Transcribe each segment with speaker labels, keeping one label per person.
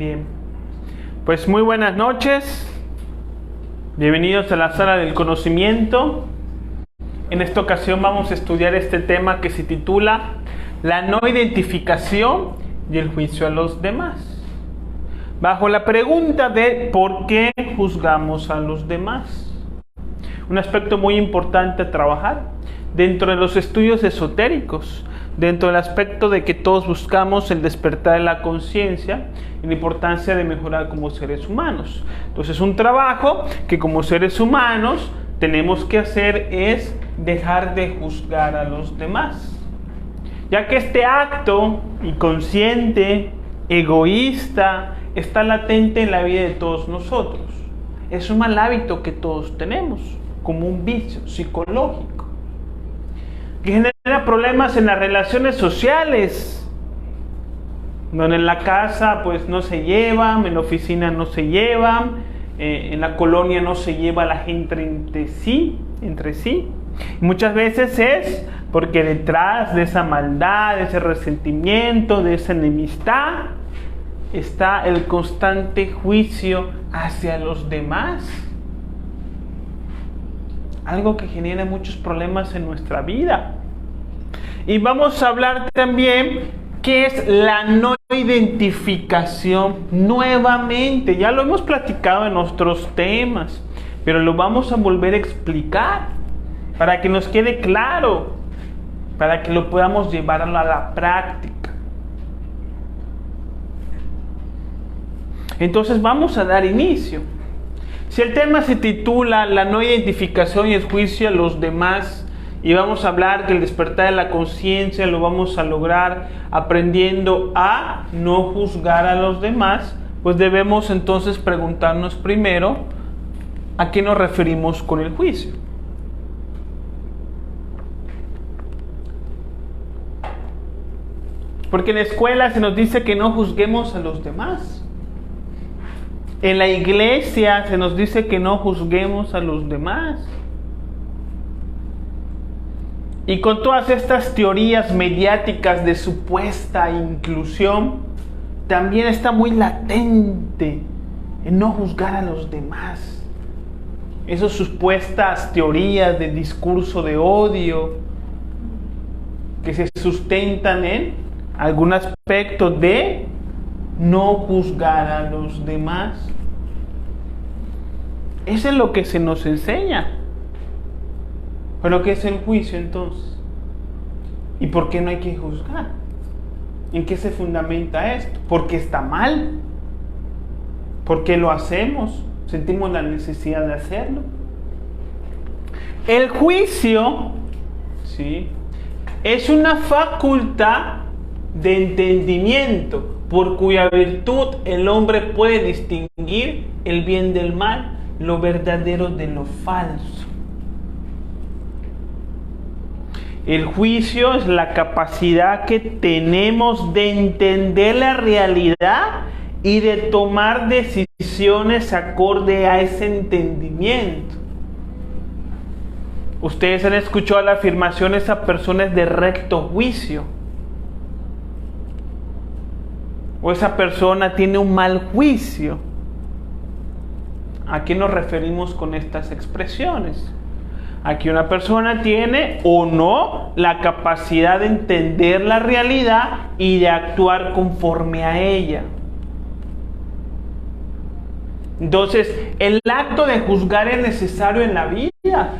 Speaker 1: Bien, pues muy buenas noches, bienvenidos a la sala del conocimiento. En esta ocasión vamos a estudiar este tema que se titula La no identificación y el juicio a los demás, bajo la pregunta de ¿por qué juzgamos a los demás? Un aspecto muy importante a trabajar dentro de los estudios esotéricos, dentro del aspecto de que todos buscamos el despertar de la conciencia y la importancia de mejorar como seres humanos. Entonces, un trabajo que como seres humanos tenemos que hacer es dejar de juzgar a los demás, ya que este acto inconsciente, egoísta, está latente en la vida de todos nosotros. Es un mal hábito que todos tenemos, como un vicio psicológico, que genera problemas en las relaciones sociales, donde en la casa pues no se llevan, en la oficina no se llevan, en la colonia no se lleva la gente entre sí. Y muchas veces es porque detrás de esa maldad, de ese resentimiento, de esa enemistad, está el constante juicio hacia los demás. Algo que genera muchos problemas en nuestra vida. Y vamos a hablar también qué es la no identificación. Nuevamente, ya lo hemos platicado en otros temas, pero lo vamos a volver a explicar para que nos quede claro, para que lo podamos llevar a la práctica. Entonces vamos a dar inicio. Si el tema se titula La no identificación y el juicio a los demás, y vamos a hablar que el despertar de la conciencia lo vamos a lograr aprendiendo a no juzgar a los demás, pues debemos entonces preguntarnos primero a qué nos referimos con el juicio. Porque en la escuela se nos dice que no juzguemos a los demás. En la iglesia se nos dice que no juzguemos a los demás. Y con todas estas teorías mediáticas de supuesta inclusión, también está muy latente en no juzgar a los demás. Esas supuestas teorías de discurso de odio que se sustentan en algún aspecto de no juzgar a los demás. Eso es lo que se nos enseña. ¿Pero qué es el juicio entonces? ¿Y por qué no hay que juzgar? ¿En qué se fundamenta esto? ¿Por qué está mal? ¿Por qué lo hacemos? ¿Sentimos la necesidad de hacerlo? El juicio, ¿sí?, es una facultad de entendimiento por cuya virtud el hombre puede distinguir el bien del mal, lo verdadero de lo falso. El juicio es la capacidad que tenemos de entender la realidad y de tomar decisiones acorde a ese entendimiento. Ustedes han escuchado la afirmación: esa persona es de recto juicio, o esa persona tiene un mal juicio. ¿A qué nos referimos con estas expresiones? A que una persona tiene o no la capacidad de entender la realidad y de actuar conforme a ella. Entonces, el acto de juzgar es necesario en la vida,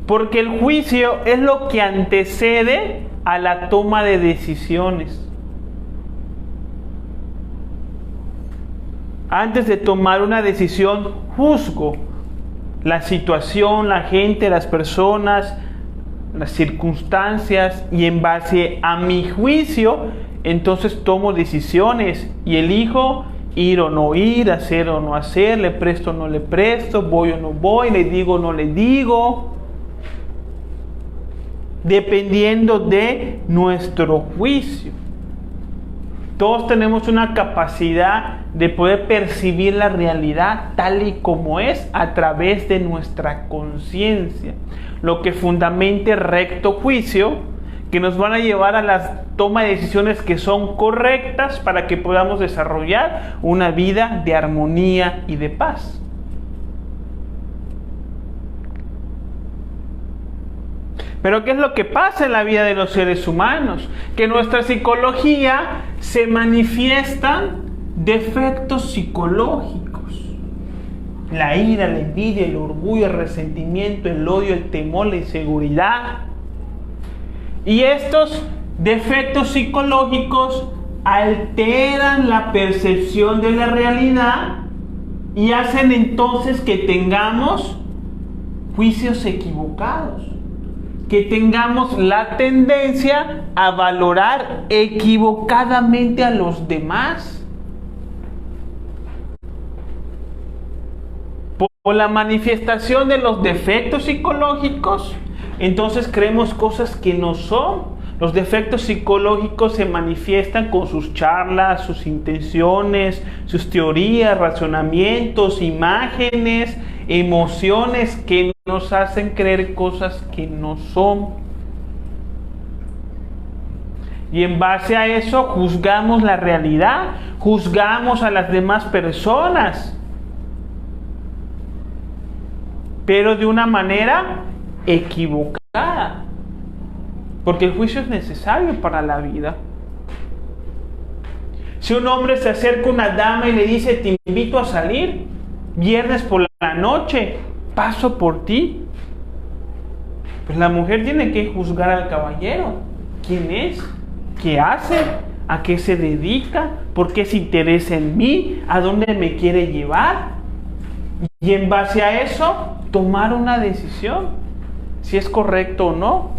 Speaker 1: porque el juicio es lo que antecede a la toma de decisiones. Antes de tomar una decisión, juzgo la situación, la gente, las personas, las circunstancias, y en base a mi juicio, entonces tomo decisiones y elijo ir o no ir, hacer o no hacer, le presto o no le presto, voy o no voy, le digo o no le digo, dependiendo de nuestro juicio. Todos tenemos una capacidad de poder percibir la realidad tal y como es a través de nuestra conciencia, lo que fundamente recto juicio, que nos van a llevar a la toma de decisiones que son correctas para que podamos desarrollar una vida de armonía y de paz. Pero ¿qué es lo que pasa en la vida de los seres humanos? Que en nuestra psicología se manifiestan defectos psicológicos. La ira, la envidia, el orgullo, el resentimiento, el odio, el temor, la inseguridad. Y estos defectos psicológicos alteran la percepción de la realidad y hacen entonces que tengamos juicios equivocados, que tengamos la tendencia a valorar equivocadamente a los demás. Por la manifestación de los defectos psicológicos, entonces creemos cosas que no son. Los defectos psicológicos se manifiestan con sus charlas, sus intenciones, sus teorías, razonamientos, imágenes, emociones que nos hacen creer cosas que no son. Y en base a eso juzgamos la realidad, juzgamos a las demás personas, pero de una manera equivocada, porque el juicio es necesario para la vida. Si un hombre se acerca a una dama y le dice: te invito a salir viernes por la noche, paso por ti, pues la mujer tiene que juzgar al caballero. ¿Quién es? ¿Qué hace? ¿A qué se dedica? ¿Por qué se interesa en mí? ¿A dónde me quiere llevar? Y en base a eso tomar una decisión, si es correcto o no,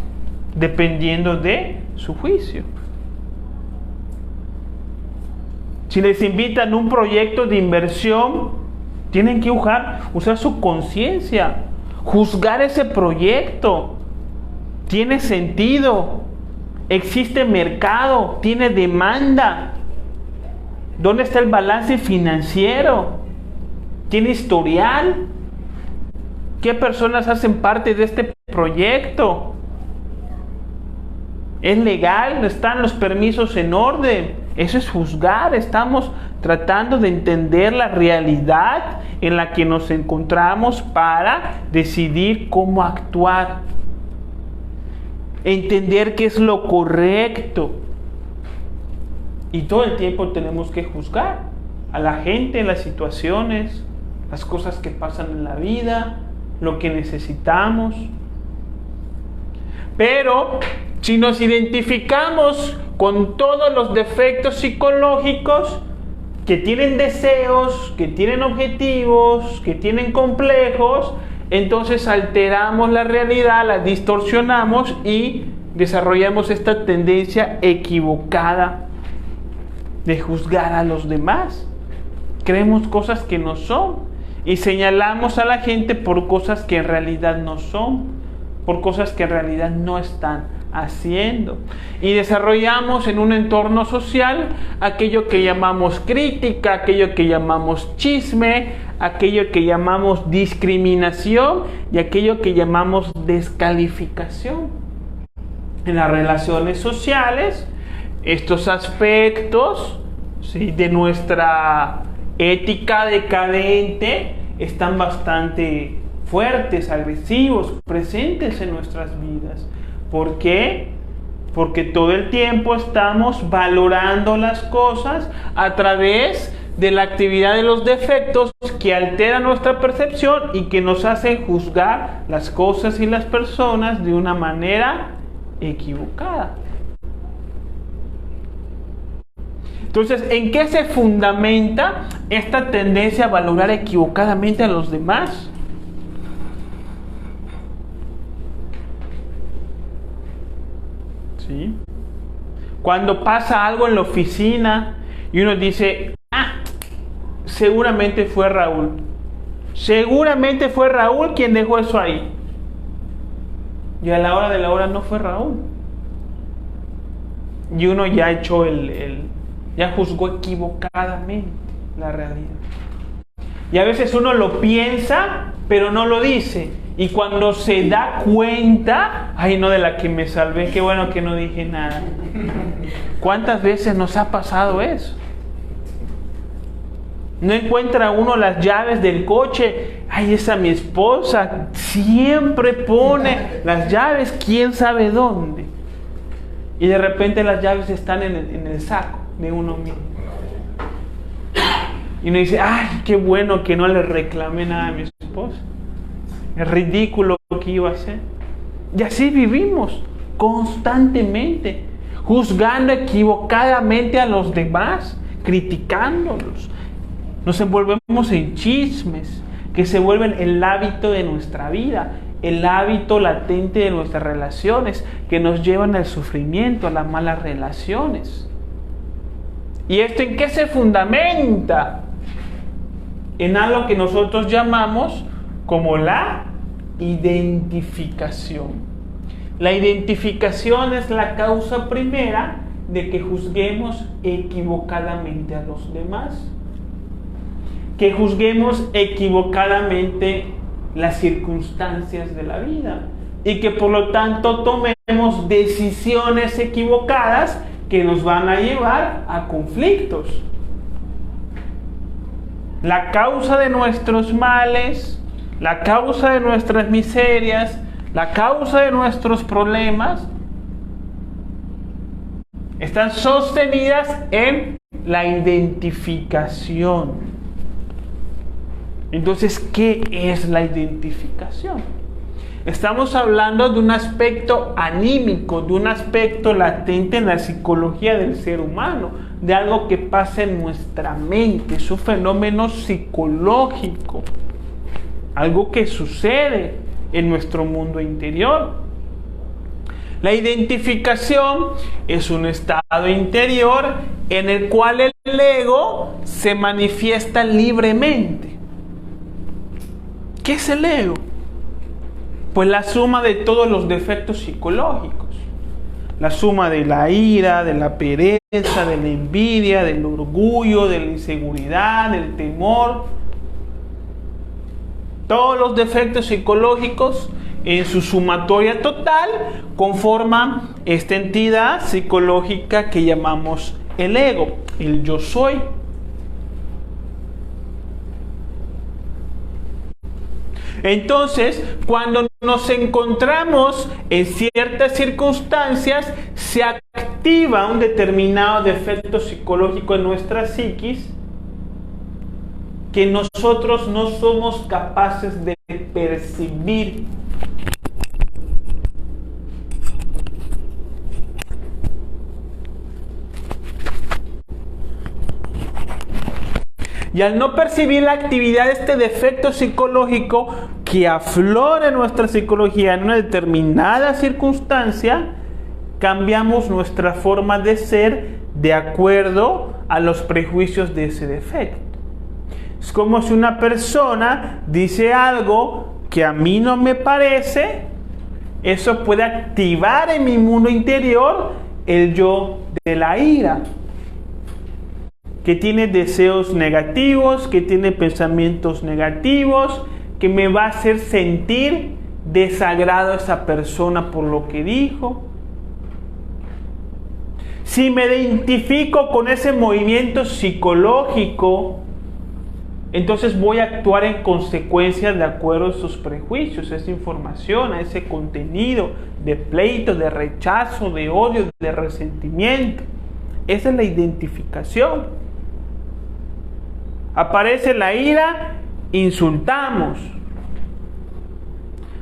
Speaker 1: dependiendo de su juicio. Si les invitan a un proyecto de inversión, tienen que usar su conciencia, juzgar ese proyecto. ¿Tiene sentido? ¿Existe mercado? ¿Tiene demanda? ¿Dónde está el balance financiero? ¿Tiene historial? ¿Qué personas hacen parte de este proyecto? ¿Es legal? ¿Están los permisos en orden? Eso es juzgar. Estamos tratando de entender la realidad en la que nos encontramos para decidir cómo actuar. Entender qué es lo correcto. Y todo el tiempo tenemos que juzgar a la gente, las situaciones, las cosas que pasan en la vida, lo que necesitamos. Pero si nos identificamos con todos los defectos psicológicos que tienen deseos, que tienen objetivos, que tienen complejos, entonces alteramos la realidad, la distorsionamos y desarrollamos esta tendencia equivocada de juzgar a los demás. Creemos cosas que no son y señalamos a la gente por cosas que en realidad no son, por cosas que en realidad no están haciendo. Y desarrollamos en un entorno social aquello que llamamos crítica, aquello que llamamos chisme, aquello que llamamos discriminación y aquello que llamamos descalificación. En las relaciones sociales, estos aspectos, ¿sí?, de nuestra ética decadente están bastante fuertes, agresivos, presentes en nuestras vidas. ¿Por qué? Porque todo el tiempo estamos valorando las cosas a través de la actividad de los defectos que alteran nuestra percepción y que nos hacen juzgar las cosas y las personas de una manera equivocada. Entonces, ¿en qué se fundamenta esta tendencia a valorar equivocadamente a los demás? ¿Sí? Cuando pasa algo en la oficina y uno dice: seguramente fue Raúl. Seguramente fue Raúl quien dejó eso ahí. Y a la hora de la hora no fue Raúl. Y uno ya echó ya juzgó equivocadamente la realidad. Y a veces uno lo piensa pero no lo dice. Y cuando se da cuenta, ay no, de la que me salvé, qué bueno que no dije nada. ¿Cuántas veces nos ha pasado eso? No encuentra uno las llaves del coche. Ay, esa mi esposa siempre pone las llaves, quién sabe dónde. Y de repente las llaves están en el saco de uno mismo. Y uno dice, ay, qué bueno que no le reclamé nada a mi esposa. Es ridículo lo que iba a hacer. Y así vivimos constantemente, juzgando equivocadamente a los demás, criticándolos. Nos envolvemos en chismes que se vuelven el hábito de nuestra vida, el hábito latente de nuestras relaciones, que nos llevan al sufrimiento, a las malas relaciones. ¿Y esto en qué se fundamenta? En algo que nosotros llamamos como la identificación. La identificación es la causa primera de que juzguemos equivocadamente a los demás, que juzguemos equivocadamente las circunstancias de la vida y que por lo tanto tomemos decisiones equivocadas que nos van a llevar a conflictos. La causa de nuestros males, la causa de nuestras miserias, la causa de nuestros problemas están sostenidas en la identificación. Entonces, ¿qué es la identificación? Estamos hablando de un aspecto anímico, de un aspecto latente en la psicología del ser humano, de algo que pasa en nuestra mente, es un fenómeno psicológico, algo que sucede en nuestro mundo interior. La identificación es un estado interior en el cual el ego se manifiesta libremente. ¿Qué es el ego? Pues la suma de todos los defectos psicológicos. La suma de la ira, de la pereza, de la envidia, del orgullo, de la inseguridad, del temor. Todos los defectos psicológicos en su sumatoria total conforman esta entidad psicológica que llamamos el ego, el yo soy. Entonces, cuando nos encontramos en ciertas circunstancias, se activa un determinado defecto psicológico en nuestra psiquis que nosotros no somos capaces de percibir. Y al no percibir la actividad de este defecto psicológico que aflora en nuestra psicología en una determinada circunstancia, cambiamos nuestra forma de ser de acuerdo a los prejuicios de ese defecto. Es como si una persona dice algo que a mí no me parece, eso puede activar en mi mundo interior el yo de la ira, que tiene deseos negativos, que tiene pensamientos negativos, que me va a hacer sentir desagrado a esa persona por lo que dijo. Si me identifico con ese movimiento psicológico, entonces voy a actuar en consecuencia de acuerdo a esos prejuicios, a esa información, a ese contenido de pleito, de rechazo, de odio, de resentimiento. Esa es la identificación. Aparece la ira, insultamos.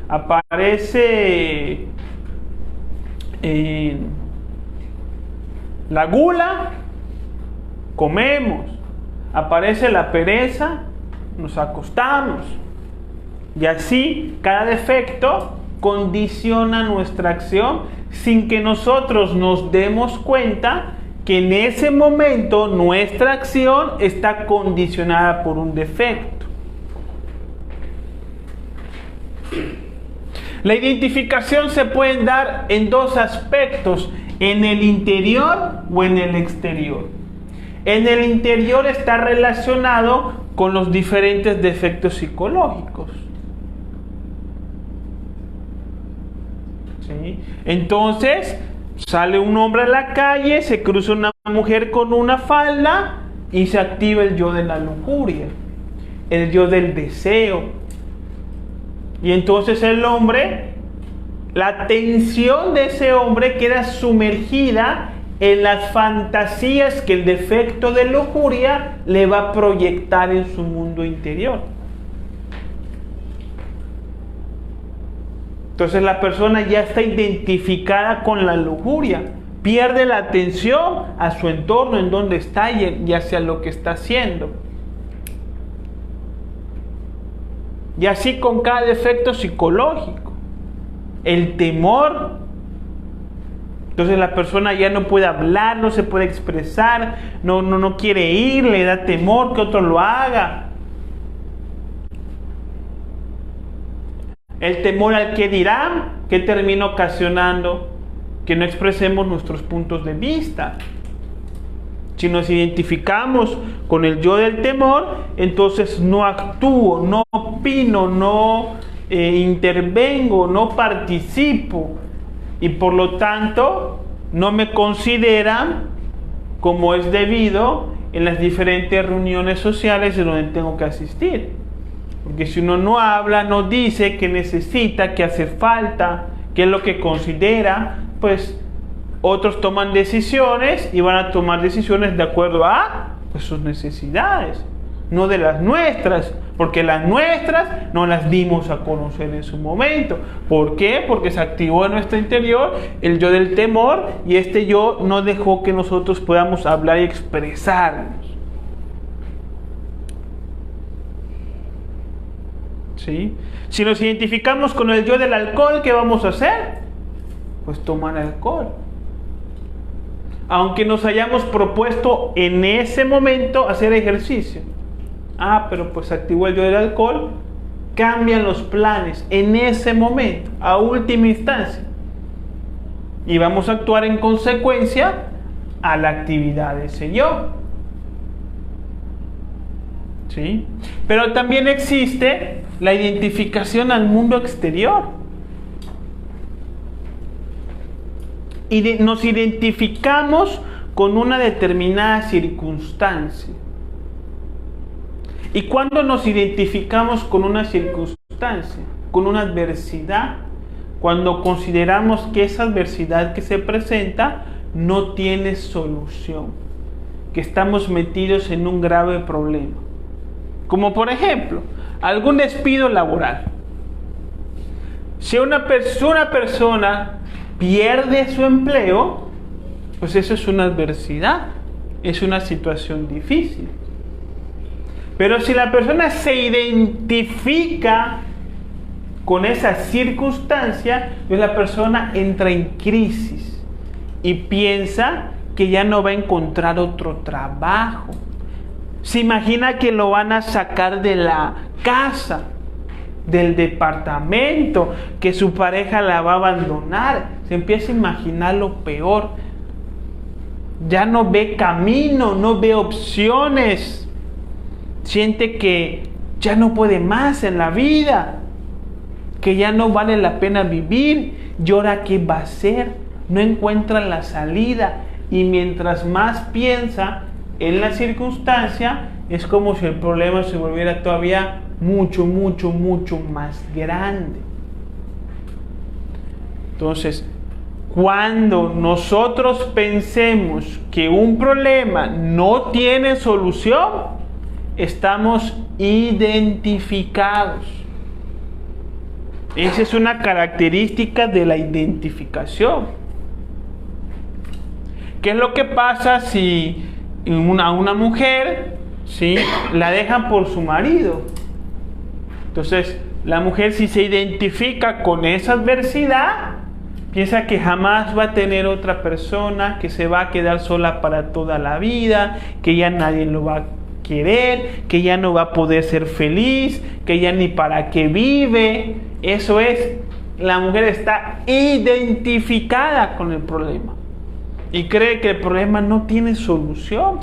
Speaker 1: Aparece la gula, comemos. Aparece la pereza, nos acostamos. Y así cada defecto condiciona nuestra acción sin que nosotros nos demos cuenta que en ese momento nuestra acción está condicionada por un defecto. La identificación se puede dar en dos aspectos, en el interior o en el exterior. En el interior está relacionado con los diferentes defectos psicológicos. ¿sí? Entonces, sale un hombre a la calle, se cruza una mujer con una falda y se activa el yo de la lujuria, el yo del deseo. Y entonces el hombre, la atención de ese hombre queda sumergida en las fantasías que el defecto de lujuria le va a proyectar en su mundo interior. Entonces la persona ya está identificada con la lujuria, pierde la atención a su entorno, en donde está y hacia lo que está haciendo. Y así con cada defecto psicológico. El temor. Entonces la persona ya no puede hablar, no se puede expresar, no quiere ir, le da temor que otro lo haga. El temor al que dirán, que termina ocasionando que no expresemos nuestros puntos de vista. Si nos identificamos con el yo del temor, entonces no actúo, no opino, no intervengo, no participo. Y por lo tanto, no me consideran como es debido en las diferentes reuniones sociales en donde tengo que asistir. Porque si uno no habla, no dice qué necesita, qué hace falta, qué es lo que considera, pues otros toman decisiones y van a tomar decisiones de acuerdo a pues, sus necesidades, no de las nuestras, porque las nuestras no las dimos a conocer en su momento. ¿Por qué? Porque se activó en nuestro interior el yo del temor y este yo no dejó que nosotros podamos hablar y expresarnos. ¿Sí? Si nos identificamos con el yo del alcohol, ¿qué vamos a hacer? Pues tomar alcohol. Aunque nos hayamos propuesto en ese momento hacer ejercicio. Pero pues activó el yo del alcohol, cambian los planes en ese momento, a última instancia. Y vamos a actuar en consecuencia a la actividad de ese yo. ¿Sí? Pero también existe la identificación al mundo exterior. Y nos identificamos con una determinada circunstancia. ¿Y cuando nos identificamos con una circunstancia, con una adversidad? Cuando consideramos que esa adversidad que se presenta no tiene solución, que estamos metidos en un grave problema. Como por ejemplo, algún despido laboral. Si una persona pierde su empleo, pues eso es una adversidad, es una situación difícil. Pero si la persona se identifica con esa circunstancia, pues la persona entra en crisis y piensa que ya no va a encontrar otro trabajo. Se imagina que lo van a sacar de la casa, del departamento, que su pareja la va a abandonar. Se empieza a imaginar lo peor. Ya no ve camino, no ve opciones. Siente que ya no puede más en la vida, que ya no vale la pena vivir. ¿Y ahora qué va a hacer? No encuentra la salida. Y mientras más piensa en la circunstancia, es como si el problema se volviera todavía mucho más grande. Entonces, cuando nosotros pensemos que un problema no tiene solución, estamos identificados. Esa es una característica de la identificación. ¿Qué es lo que pasa si a una mujer, ¿sí?, la dejan por su marido? Entonces, la mujer, si se identifica con esa adversidad, piensa que jamás va a tener otra persona, que se va a quedar sola para toda la vida, que ya nadie lo va a querer, que ya no va a poder ser feliz, que ya ni para qué vive. Eso es, la mujer está identificada con el problema y cree que el problema no tiene solución.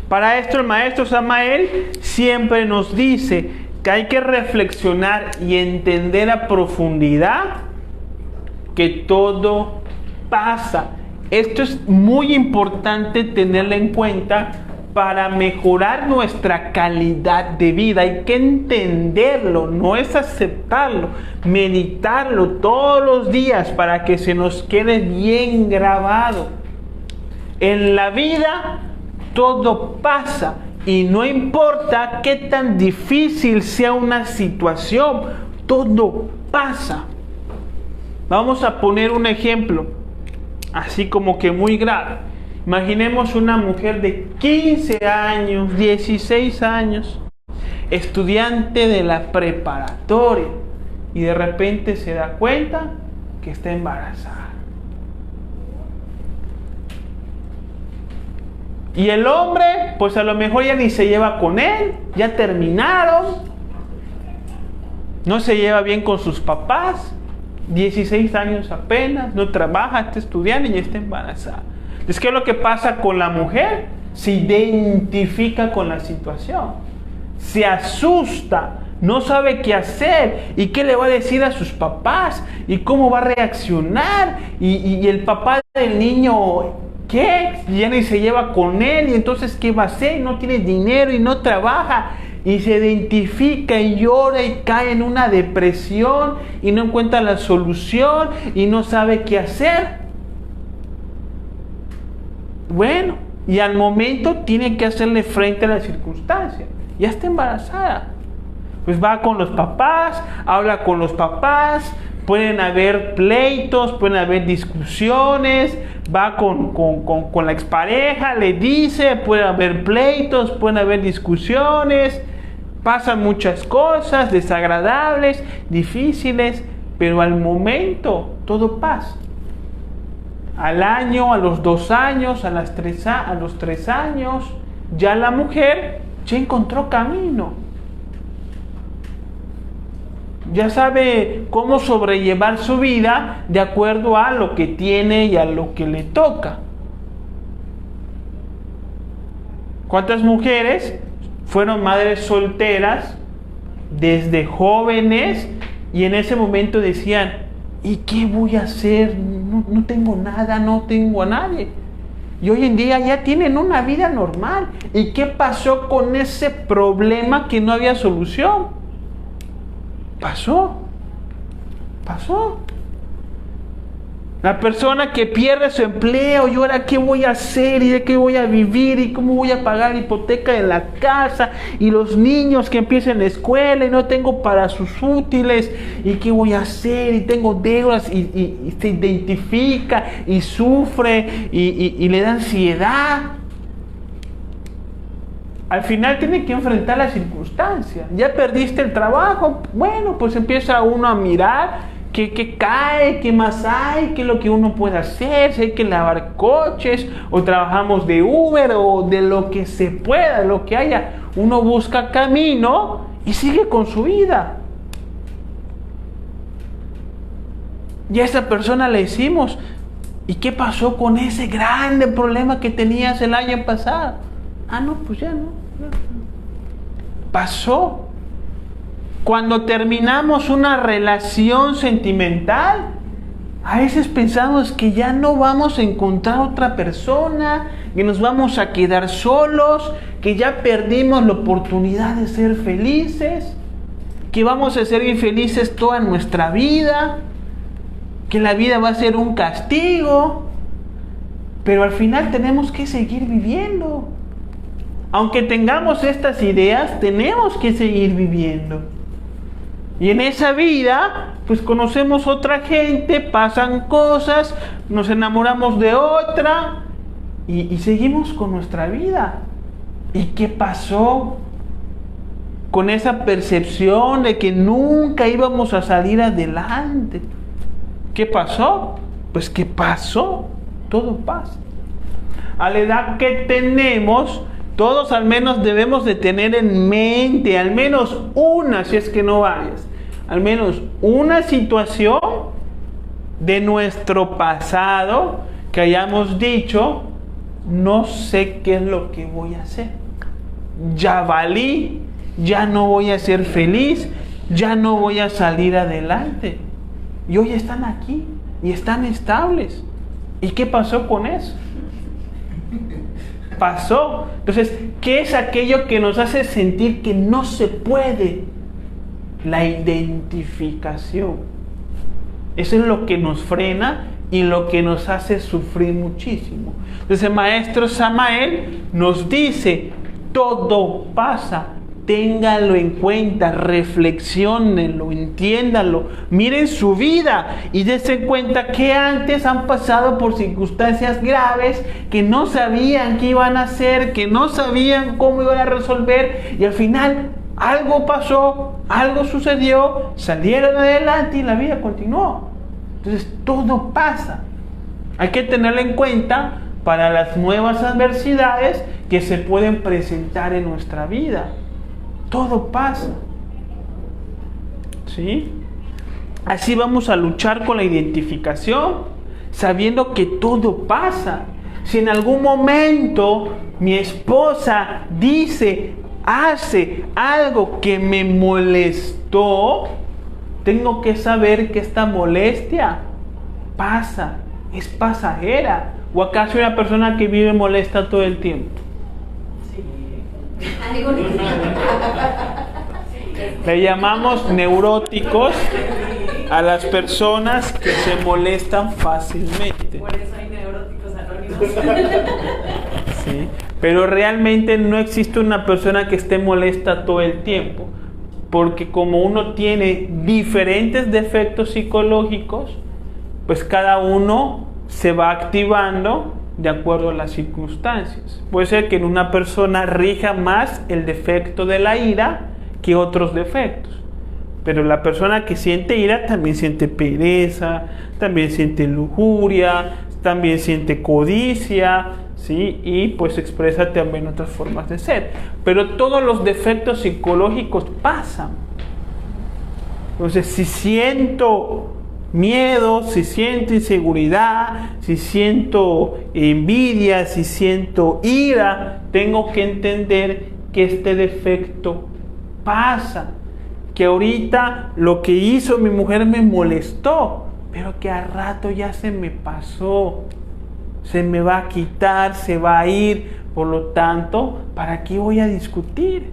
Speaker 1: Para esto el maestro Samael siempre nos dice que hay que reflexionar y entender a profundidad que todo pasa. Esto es muy importante tenerlo en cuenta para mejorar nuestra calidad de vida. Hay que entenderlo, no es aceptarlo, meditarlo todos los días para que se nos quede bien grabado. En la vida todo pasa y no importa qué tan difícil sea una situación, todo pasa. Vamos a poner un ejemplo, así como que muy grave. Imaginemos una mujer de 15 años, 16 años, estudiante de la preparatoria, y de repente se da cuenta que está embarazada. Y el hombre, pues a lo mejor ya ni se lleva con él, ya terminaron, no se lleva bien con sus papás, 16 años apenas, no trabaja, está estudiando y ya está embarazada. Es que lo que pasa con la mujer, se identifica con la situación, se asusta, no sabe qué hacer y qué le va a decir a sus papás y cómo va a reaccionar, y el papá del niño, ¿qué? Ya ni se lleva con él, y entonces ¿qué va a hacer? No tiene dinero y no trabaja, y se identifica y llora y cae en una depresión y no encuentra la solución y no sabe qué hacer. Bueno, y al momento tiene que hacerle frente a la circunstancia. Ya está embarazada. Pues va con los papás, habla con los papás, pueden haber pleitos, pueden haber discusiones, va con la expareja, le dice, puede haber pleitos, pueden haber discusiones, pasan muchas cosas desagradables, difíciles, pero al momento todo pasa. Al año, a los 2 años, a los 3 años, ya la mujer ya encontró camino. Ya sabe cómo sobrellevar su vida de acuerdo a lo que tiene y a lo que le toca. ¿Cuántas mujeres fueron madres solteras desde jóvenes y en ese momento decían, ¿y qué voy a hacer? No tengo nada, no tengo a nadie. Y hoy en día ya tienen una vida normal. ¿Y qué pasó con ese problema que no había solución? Pasó. La persona que pierde su empleo, y ahora qué voy a hacer, y de qué voy a vivir, y cómo voy a pagar la hipoteca de la casa, y los niños que empiezan la escuela y no tengo para sus útiles, y qué voy a hacer, y tengo deudas, y se identifica y sufre y le da ansiedad. Al final tiene que enfrentar la circunstancia. Ya perdiste el trabajo, bueno, pues empieza uno a mirar qué cae, qué más hay, qué es lo que uno puede hacer, si hay que lavar coches, o trabajamos de Uber, o de lo que se pueda, de lo que haya. Uno busca camino y sigue con su vida. Y a esa persona le decimos, ¿y qué pasó con ese grande problema que tenías el año pasado? Ah, no, pues ya no. Pasó. Cuando terminamos una relación sentimental, a veces pensamos que ya no vamos a encontrar otra persona, que nos vamos a quedar solos, que ya perdimos la oportunidad de ser felices, que vamos a ser infelices toda nuestra vida, que la vida va a ser un castigo, pero al final tenemos que seguir viviendo. Aunque tengamos estas ideas, tenemos que seguir viviendo. Y en esa vida, pues conocemos otra gente, pasan cosas, nos enamoramos de otra y seguimos con nuestra vida. ¿Y qué pasó con esa percepción de que nunca íbamos a salir adelante? ¿Qué pasó? Pues ¿qué pasó? Todo pasa. A la edad que tenemos, todos al menos debemos de tener en mente, al menos una, si es que no varias, al menos una situación de nuestro pasado que hayamos dicho, no sé qué es lo que voy a hacer. Ya valí, ya no voy a ser feliz, ya no voy a salir adelante. Y hoy están aquí y están estables. ¿Y qué pasó con eso? Pasó. Entonces, ¿qué es aquello que nos hace sentir que no se puede? La identificación. Eso es lo que nos frena y lo que nos hace sufrir muchísimo. Entonces el maestro Samael nos dice, todo pasa, ténganlo en cuenta, reflexiónenlo, entiéndanlo, miren su vida y dense cuenta que antes han pasado por circunstancias graves, que no sabían qué iban a hacer, que no sabían cómo iban a resolver, y al final algo pasó, algo sucedió, salieron adelante y la vida continuó. Entonces todo pasa. Hay que tenerlo en cuenta para las nuevas adversidades que se pueden presentar en nuestra vida. Todo pasa. ¿Sí? Así vamos a luchar con la identificación, sabiendo que todo pasa. Si en algún momento mi esposa dice, hace algo que me molestó, tengo que saber que esta molestia pasa, es pasajera. ¿O acaso una persona que vive molesta todo el tiempo? Le llamamos neuróticos a las personas que se molestan fácilmente.
Speaker 2: Por eso hay neuróticos anónimos.
Speaker 1: Sí, pero realmente no existe una persona que esté molesta todo el tiempo, porque como uno tiene diferentes defectos psicológicos, pues cada uno se va activando de acuerdo a las circunstancias. Puede ser que en una persona rija más el defecto de la ira que otros defectos, pero la persona que siente ira también siente pereza, también siente lujuria, también siente codicia, ¿sí? Y pues expresa también otras formas de ser. Pero todos los defectos psicológicos pasan. Entonces, si siento miedo, si siento inseguridad, si siento envidia, si siento ira, tengo que entender que este defecto pasa. Que ahorita lo que hizo mi mujer me molestó, pero que al rato ya se me pasó. Se me va a quitar, se va a ir. Por lo tanto, ¿para qué voy a discutir?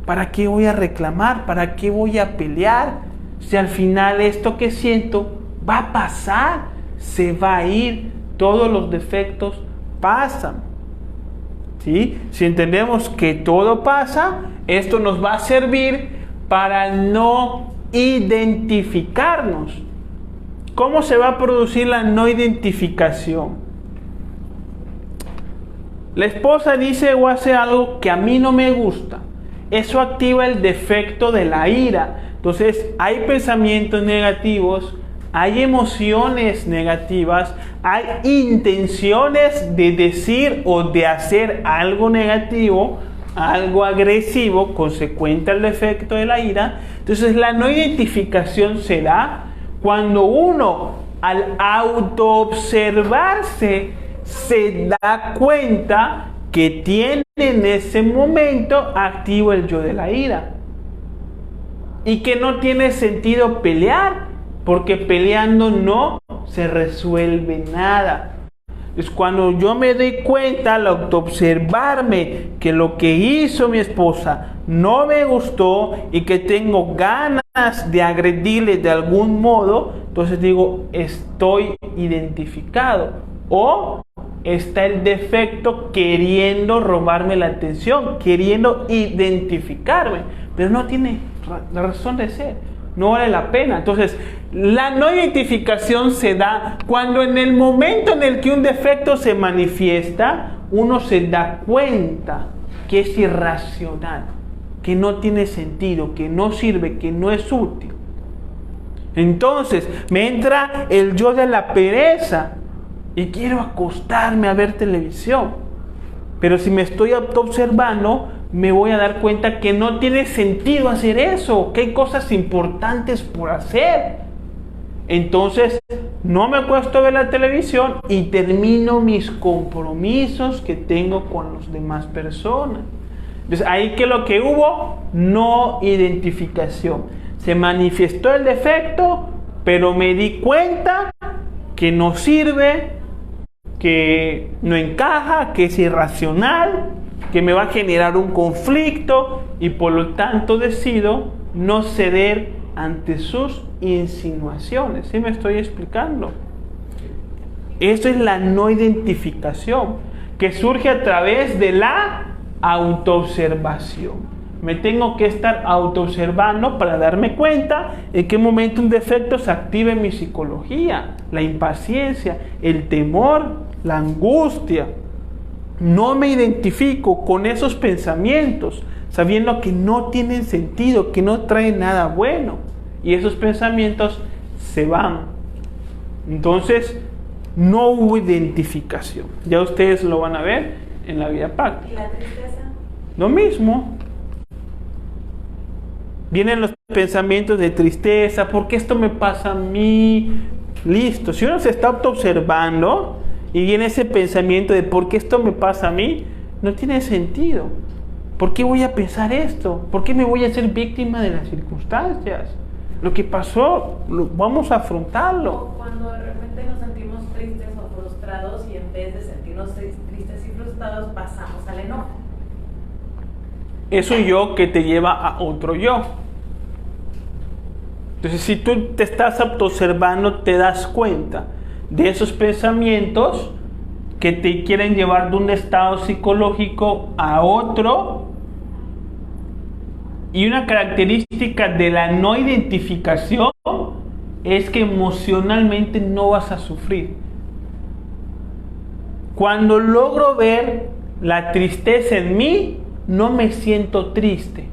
Speaker 1: ¿Para qué voy a reclamar? ¿Para qué voy a pelear? Si al final esto que siento va a pasar, se va a ir. Todos los defectos pasan. ¿Sí? Si entendemos que todo pasa, esto nos va a servir para no identificarnos. ¿Cómo se va a producir la no identificación? La esposa dice o hace algo que a mí no me gusta. Eso activa el defecto de la ira. Entonces hay pensamientos negativos, hay emociones negativas, hay intenciones de decir o de hacer algo negativo, algo agresivo, consecuente al defecto de la ira. Entonces la no identificación se da cuando uno, al autoobservarse, se da cuenta que tiene en ese momento activo el yo de la ira y que no tiene sentido pelear, porque peleando no se resuelve nada. Es cuando yo me doy cuenta al autoobservarme que lo que hizo mi esposa no me gustó y que tengo ganas de agredirle de algún modo, entonces digo, estoy identificado. O está el defecto queriendo robarme la atención, queriendo identificarme, pero no tiene razón de ser, no vale la pena. Entonces, la no identificación se da cuando en el momento en el que un defecto se manifiesta, uno se da cuenta que es irracional, que no tiene sentido, que no sirve, que no es útil. Entonces, me entra el yo de la pereza y quiero acostarme a ver televisión. Pero si me estoy observando, me voy a dar cuenta que no tiene sentido hacer eso, que hay cosas importantes por hacer. Entonces, no me acuesto a ver la televisión y termino mis compromisos que tengo con las demás personas. Entonces ahí que lo que hubo, no identificación. Se manifestó el defecto, pero me di cuenta que no sirve, que no encaja, que es irracional, que me va a generar un conflicto y por lo tanto decido no ceder ante sus insinuaciones. ¿Sí me estoy explicando? Eso es la no identificación, que surge a través de la autoobservación. Me tengo que estar autoobservando para darme cuenta en qué momento un defecto se activa en mi psicología, la impaciencia, el temor, la angustia. No me identifico con esos pensamientos, sabiendo que no tienen sentido, que no traen nada bueno. Y esos pensamientos se van. Entonces, no hubo identificación. Ya ustedes lo van a ver en la vida práctica.
Speaker 2: ¿Y la tristeza?
Speaker 1: Lo mismo. Vienen los pensamientos de tristeza. ¿Por qué esto me pasa a mí? Listo. Si uno se está autoobservando y viene ese pensamiento de ¿por qué esto me pasa a mí? No tiene sentido. ¿Por qué voy a pensar esto? ¿Por qué me voy a ser víctima de las circunstancias? Lo que pasó, vamos a afrontarlo.
Speaker 2: O cuando de repente nos sentimos tristes o frustrados y en vez de sentirnos tristes y frustrados pasamos al enojo.
Speaker 1: Eso yo que te lleva a otro yo. Entonces, si tú te estás autoobservando, te das cuenta de esos pensamientos que te quieren llevar de un estado psicológico a otro. Y una característica de la no identificación es que emocionalmente no vas a sufrir. Cuando logro ver la tristeza en mí, no me siento triste.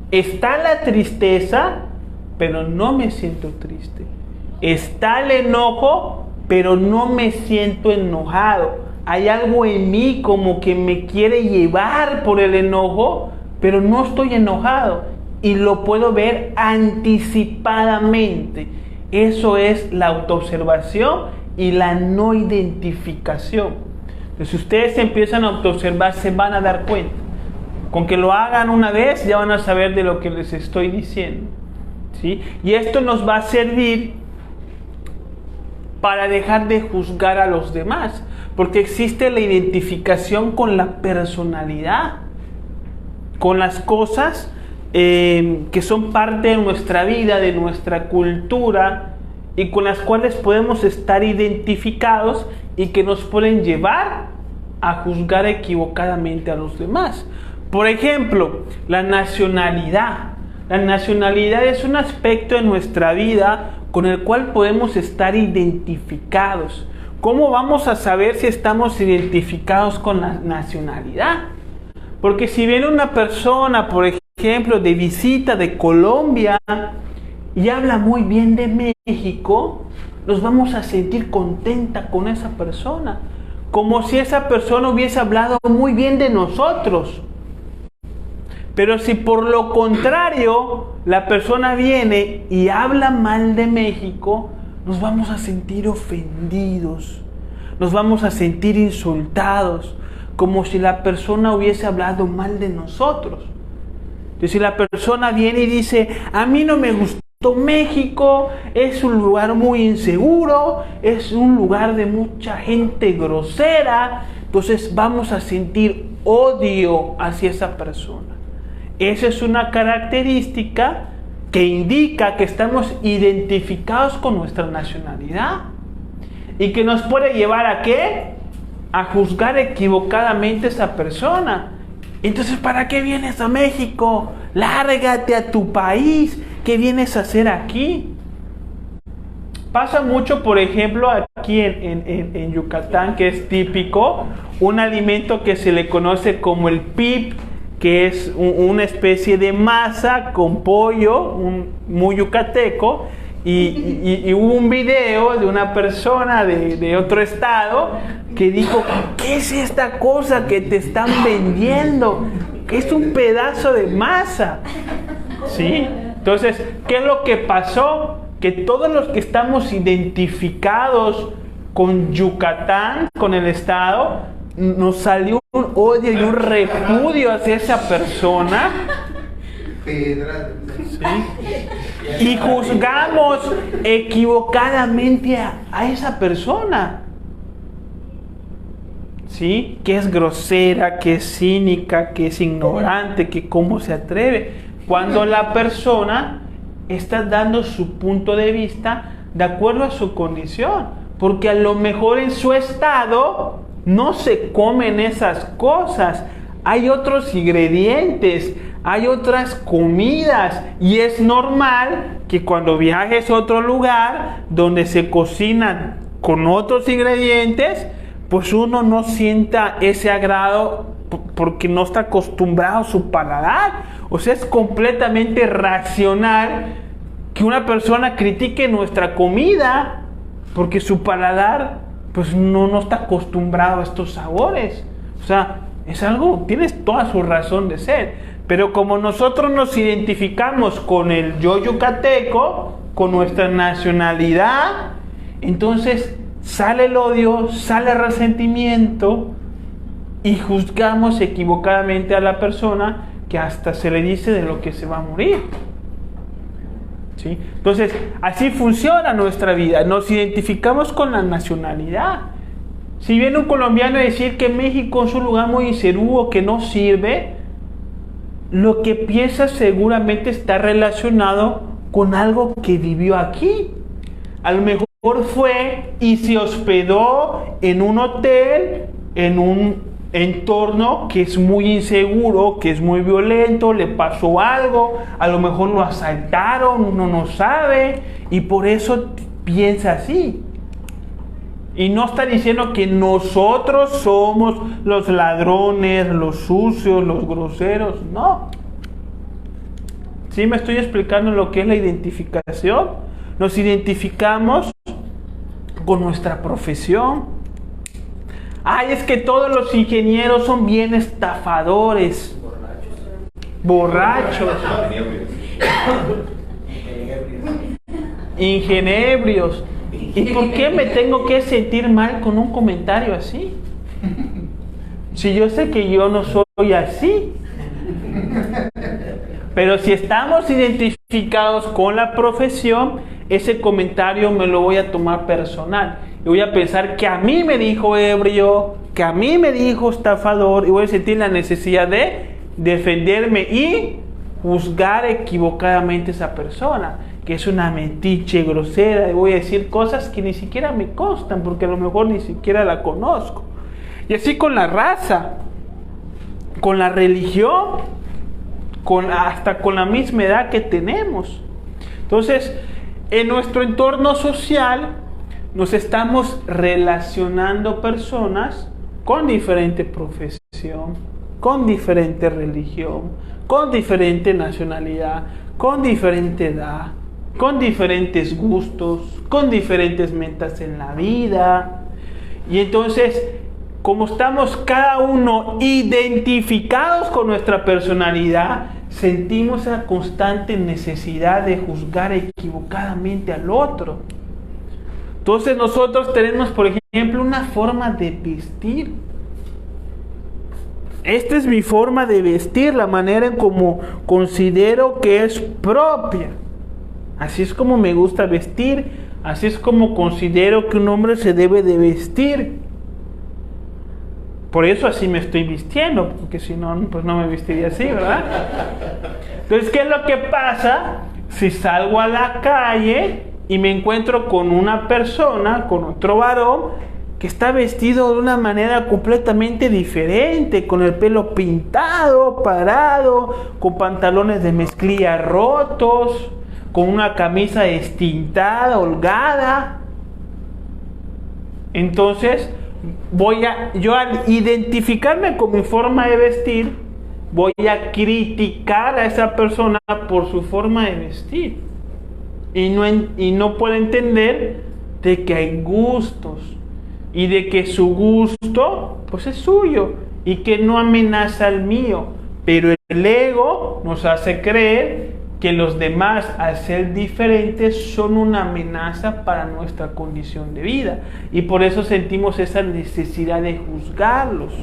Speaker 1: Está la tristeza, pero no me siento triste. Está el enojo, pero no me siento enojado. Hay algo en mí como que me quiere llevar por el enojo, pero no estoy enojado. Y lo puedo ver anticipadamente. Eso es la autoobservación y la no identificación. Entonces, si ustedes empiezan a autoobservar, se van a dar cuenta. Con que lo hagan una vez, ya van a saber de lo que les estoy diciendo. ¿Sí? Y esto nos va a servir para dejar de juzgar a los demás, porque existe la identificación con la personalidad, con las cosas que son parte de nuestra vida, de nuestra cultura, y con las cuales podemos estar identificados y que nos pueden llevar a juzgar equivocadamente a los demás. Por ejemplo, la nacionalidad. La nacionalidad es un aspecto de nuestra vida con el cual podemos estar identificados. ¿Cómo vamos a saber si estamos identificados con la nacionalidad? Porque si viene una persona, por ejemplo, de visita de Colombia y habla muy bien de México, nos vamos a sentir contenta con esa persona, como si esa persona hubiese hablado muy bien de nosotros. Pero si por lo contrario la persona viene y habla mal de México, nos vamos a sentir ofendidos, nos vamos a sentir insultados, como si la persona hubiese hablado mal de nosotros. Entonces, si la persona viene y dice, a mí no me gustó México, es un lugar muy inseguro, es un lugar de mucha gente grosera, entonces vamos a sentir odio hacia esa persona. Esa es una característica que indica que estamos identificados con nuestra nacionalidad y que nos puede llevar ¿a qué? A juzgar equivocadamente a esa persona. Entonces, ¿para qué vienes a México? Lárgate a tu país. ¿Qué vienes a hacer aquí? Pasa mucho, por ejemplo, aquí en Yucatán, que es típico, un alimento que se le conoce como el pip, que es una especie de masa con pollo, muy yucateco, y hubo un video de una persona de otro estado que dijo, ¿qué es esta cosa que te están vendiendo? Es un pedazo de masa. ¿Sí? Entonces, ¿qué es lo que pasó? Que todos los que estamos identificados con Yucatán, con el estado, nos salió un odio y un repudio hacia esa persona. ¿Sí? Y juzgamos equivocadamente a esa persona. ¿Sí? Que es grosera, que es cínica, que es ignorante, que cómo se atreve. Cuando la persona está dando su punto de vista de acuerdo a su condición. Porque a lo mejor en su estado no se comen esas cosas. Hay otros ingredientes, hay otras comidas. Y es normal que cuando viajes a otro lugar donde se cocinan con otros ingredientes, pues uno no sienta ese agrado porque no está acostumbrado a su paladar. O sea, es completamente racional que una persona critique nuestra comida porque su paladar pues no está acostumbrado a estos sabores. O sea, es algo, tienes toda su razón de ser. Pero como nosotros nos identificamos con el yo yucateco, con nuestra nacionalidad, entonces sale el odio, sale el resentimiento y juzgamos equivocadamente a la persona que hasta se le dice de lo que se va a morir. ¿Sí? Entonces, así funciona nuestra vida. Nos identificamos con la nacionalidad. Si viene un colombiano a decir que México es un lugar muy inseguro, que no sirve, lo que piensa seguramente está relacionado con algo que vivió aquí. A lo mejor fue y se hospedó en un hotel, en un entorno que es muy inseguro, que es muy violento, le pasó algo, a lo mejor lo asaltaron, uno no sabe, y por eso piensa así. Y no está diciendo que nosotros somos los ladrones, los sucios, los groseros, no. ¿Sí me estoy explicando lo que es la identificación? Nos identificamos con nuestra profesión. Ay, es que todos los ingenieros son bien estafadores. Borrachos. Ingeniebrios. ¿Y por qué me tengo que sentir mal con un comentario así? Si yo sé que yo no soy así. Pero si estamos identificados con la profesión, ese comentario me lo voy a tomar personal. Y voy a pensar que a mí me dijo ebrio, que a mí me dijo estafador, y voy a sentir la necesidad de defenderme y juzgar equivocadamente a esa persona, que es una metiche grosera, y voy a decir cosas que ni siquiera me constan, porque a lo mejor ni siquiera la conozco. Y así con la raza, con la religión, hasta con la misma edad que tenemos. Entonces, en nuestro entorno social nos estamos relacionando personas con diferente profesión, con diferente religión, con diferente nacionalidad, con diferente edad, con diferentes gustos, con diferentes metas en la vida. Y entonces, como estamos cada uno identificados con nuestra personalidad, sentimos la constante necesidad de juzgar equivocadamente al otro. Entonces nosotros tenemos, por ejemplo, una forma de vestir. Esta es mi forma de vestir, la manera en como considero que es propia. Así es como me gusta vestir, así es como considero que un hombre se debe de vestir. Por eso así me estoy vistiendo, porque si no, pues no me vestiría así, ¿verdad? Entonces, ¿qué es lo que pasa si salgo a la calle y me encuentro con una persona, con otro varón, que está vestido de una manera completamente diferente, con el pelo pintado, parado, con pantalones de mezclilla rotos, con una camisa destintada, holgada? Entonces, yo al identificarme con mi forma de vestir, voy a criticar a esa persona por su forma de vestir. Y no puedo entender de que hay gustos y de que su gusto pues es suyo y que no amenaza al mío. Pero el ego nos hace creer que los demás, al ser diferentes, son una amenaza para nuestra condición de vida. Y por eso sentimos esa necesidad de juzgarlos.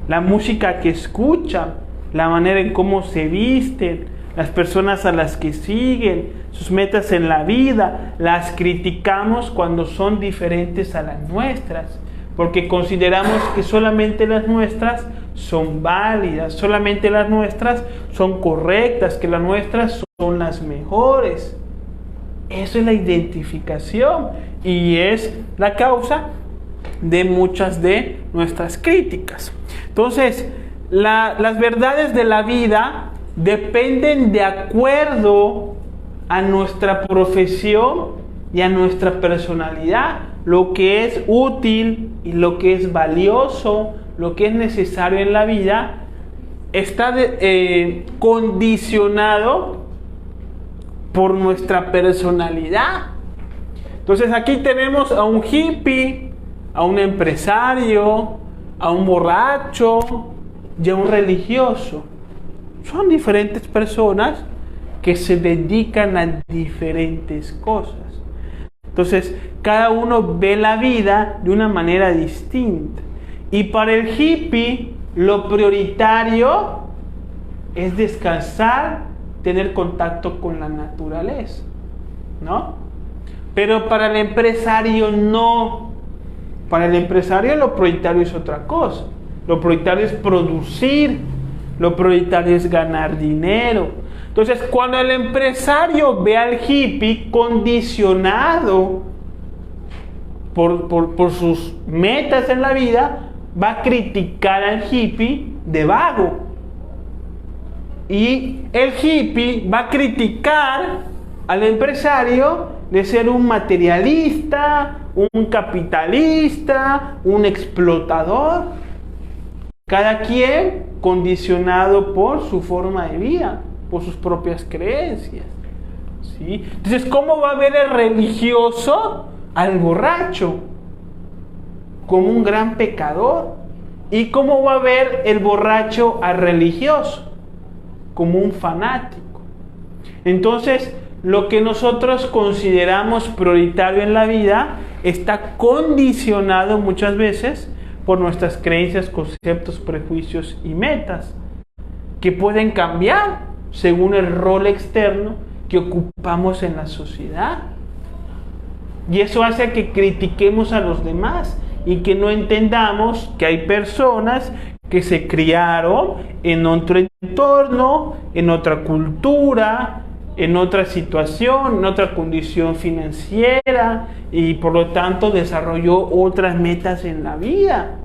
Speaker 1: La música que escuchan, la manera en cómo se visten, las personas a las que siguen, sus metas en la vida, las criticamos cuando son diferentes a las nuestras, porque consideramos que solamente las nuestras son válidas, solamente las nuestras son correctas, que las nuestras son las mejores. Eso es la identificación y es la causa de muchas de nuestras críticas. Entonces, las verdades de la vida dependen de acuerdo a nuestra profesión y a nuestra personalidad, lo que es útil y lo que es valioso, lo que es necesario en la vida, está condicionado por nuestra personalidad. Entonces aquí tenemos a un hippie, a un empresario, a un borracho y a un religioso. Son diferentes personas que se dedican a diferentes cosas. Entonces, cada uno ve la vida de una manera distinta. Y para el hippie, lo prioritario es descansar, tener contacto con la naturaleza, ¿no? Pero para el empresario no. Para el empresario lo prioritario es otra cosa. Lo prioritario es producir. Lo prioritario es ganar dinero. Entonces, cuando el empresario ve al hippie condicionado por sus metas en la vida, va a criticar al hippie de vago. Y el hippie va a criticar al empresario de ser un materialista, un capitalista, un explotador. Cada quien condicionado por su forma de vida, por sus propias creencias, ¿sí? Entonces, ¿cómo va a ver el religioso al borracho? Como un gran pecador. ¿Y cómo va a ver el borracho al religioso? Como un fanático. Entonces, lo que nosotros consideramos prioritario en la vida está condicionado muchas veces por nuestras creencias, conceptos, prejuicios y metas, que pueden cambiar según el rol externo que ocupamos en la sociedad. Y eso hace que critiquemos a los demás y que no entendamos que hay personas que se criaron en otro entorno, en otra cultura, en otra situación, en otra condición financiera, y por lo tanto desarrolló otras metas en la vida.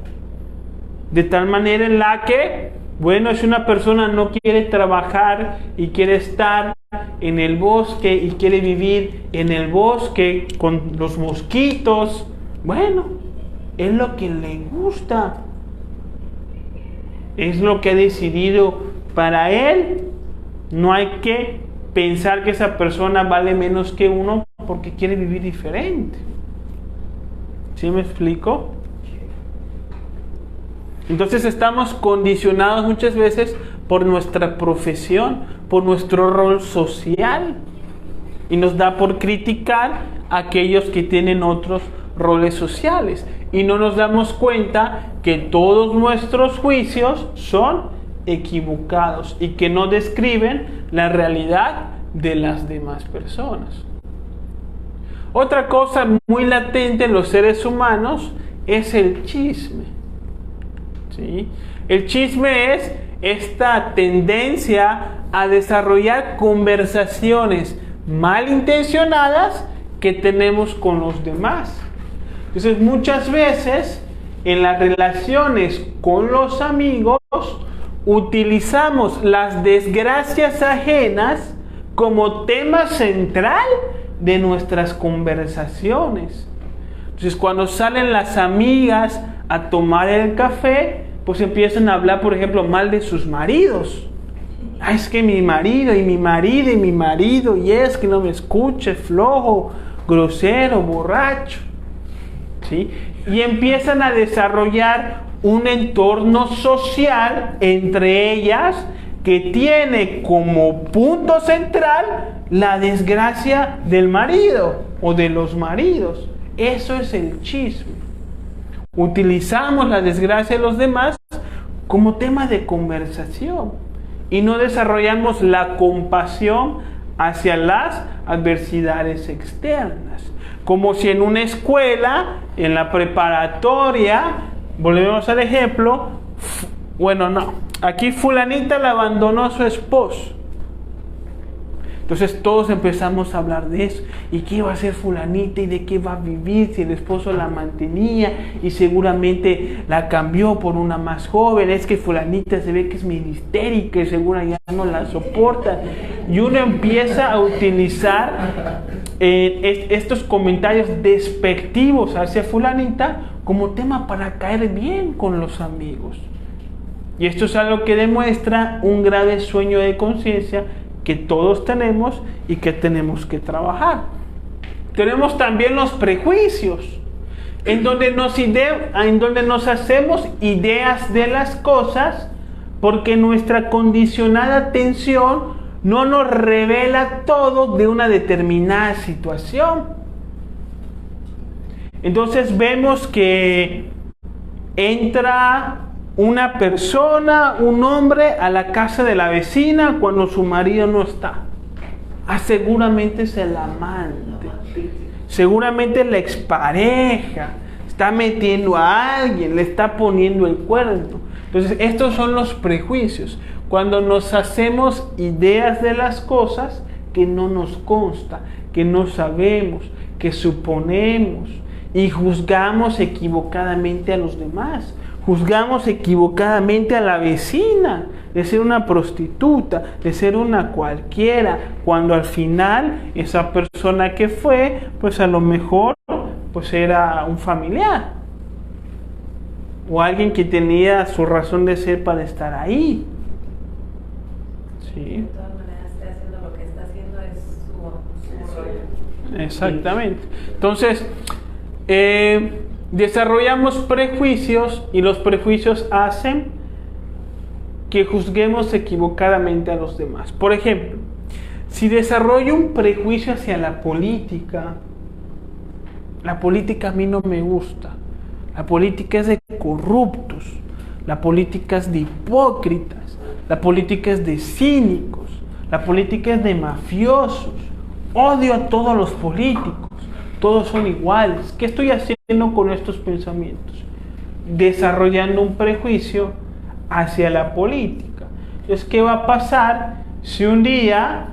Speaker 1: De tal manera en la que, bueno, si una persona no quiere trabajar y quiere estar en el bosque y quiere vivir en el bosque con los mosquitos, bueno, es lo que le gusta, es lo que ha decidido para él. No hay que pensar que esa persona vale menos que uno porque quiere vivir diferente. ¿Sí me explico? Entonces estamos condicionados muchas veces por nuestra profesión, por nuestro rol social, y nos da por criticar a aquellos que tienen otros roles sociales, y no nos damos cuenta que todos nuestros juicios son equivocados y que no describen la realidad de las demás personas. Otra cosa muy latente en los seres humanos es el chisme, ¿sí? El chisme es esta tendencia a desarrollar conversaciones malintencionadas que tenemos con los demás. Entonces, muchas veces en las relaciones con los amigos utilizamos las desgracias ajenas como tema central de nuestras conversaciones. Entonces, cuando salen las amigas a tomar el café, pues empiezan a hablar, por ejemplo, mal de sus maridos. Ah, es que mi marido, y mi marido, y mi marido, y es que no me escucha, flojo, grosero, borracho, ¿sí? Y empiezan a desarrollar un entorno social entre ellas que tiene como punto central la desgracia del marido o de los maridos. Eso es el chisme. Utilizamos la desgracia de los demás como tema de conversación y no desarrollamos la compasión hacia las adversidades externas. Como si en una escuela, en la preparatoria, volvemos al ejemplo, aquí fulanita le abandonó a su esposo. Entonces todos empezamos a hablar de eso. ¿Y qué iba a hacer fulanita? ¿Y de qué va a vivir si el esposo la mantenía? Y seguramente la cambió por una más joven. Es que fulanita se ve que es ministérica y seguro ya no la soporta. Y uno empieza a utilizar estos comentarios despectivos hacia fulanita como tema para caer bien con los amigos. Y esto es algo que demuestra un grave sueño de conciencia que todos tenemos y que tenemos que trabajar. Tenemos también los prejuicios, en donde nos hacemos ideas de las cosas porque nuestra condicionada atención no nos revela todo de una determinada situación. Entonces vemos que entra una persona, un hombre, a la casa de la vecina cuando su marido no está. Seguramente es el amante, seguramente la expareja, está metiendo a alguien, le está poniendo el cuerno. Entonces estos son los prejuicios, cuando nos hacemos ideas de las cosas que no nos consta, que no sabemos, que suponemos y juzgamos equivocadamente a los demás. Juzgamos equivocadamente a la vecina de ser una prostituta, de ser una cualquiera, cuando al final esa persona que fue, pues a lo mejor pues era un familiar o alguien que tenía su razón de ser para estar ahí. Sí.
Speaker 2: De todas maneras, está haciendo lo que está haciendo es su rollo.
Speaker 1: Exactamente. Entonces, desarrollamos prejuicios y los prejuicios hacen que juzguemos equivocadamente a los demás. Por ejemplo, si desarrollo un prejuicio hacia la política a mí no me gusta. La política es de corruptos, la política es de hipócritas, la política es de cínicos, la política es de mafiosos. Odio a todos los políticos. Todos son iguales. ¿Qué estoy haciendo con estos pensamientos? Desarrollando un prejuicio hacia la política. Entonces, ¿qué va a pasar si un día,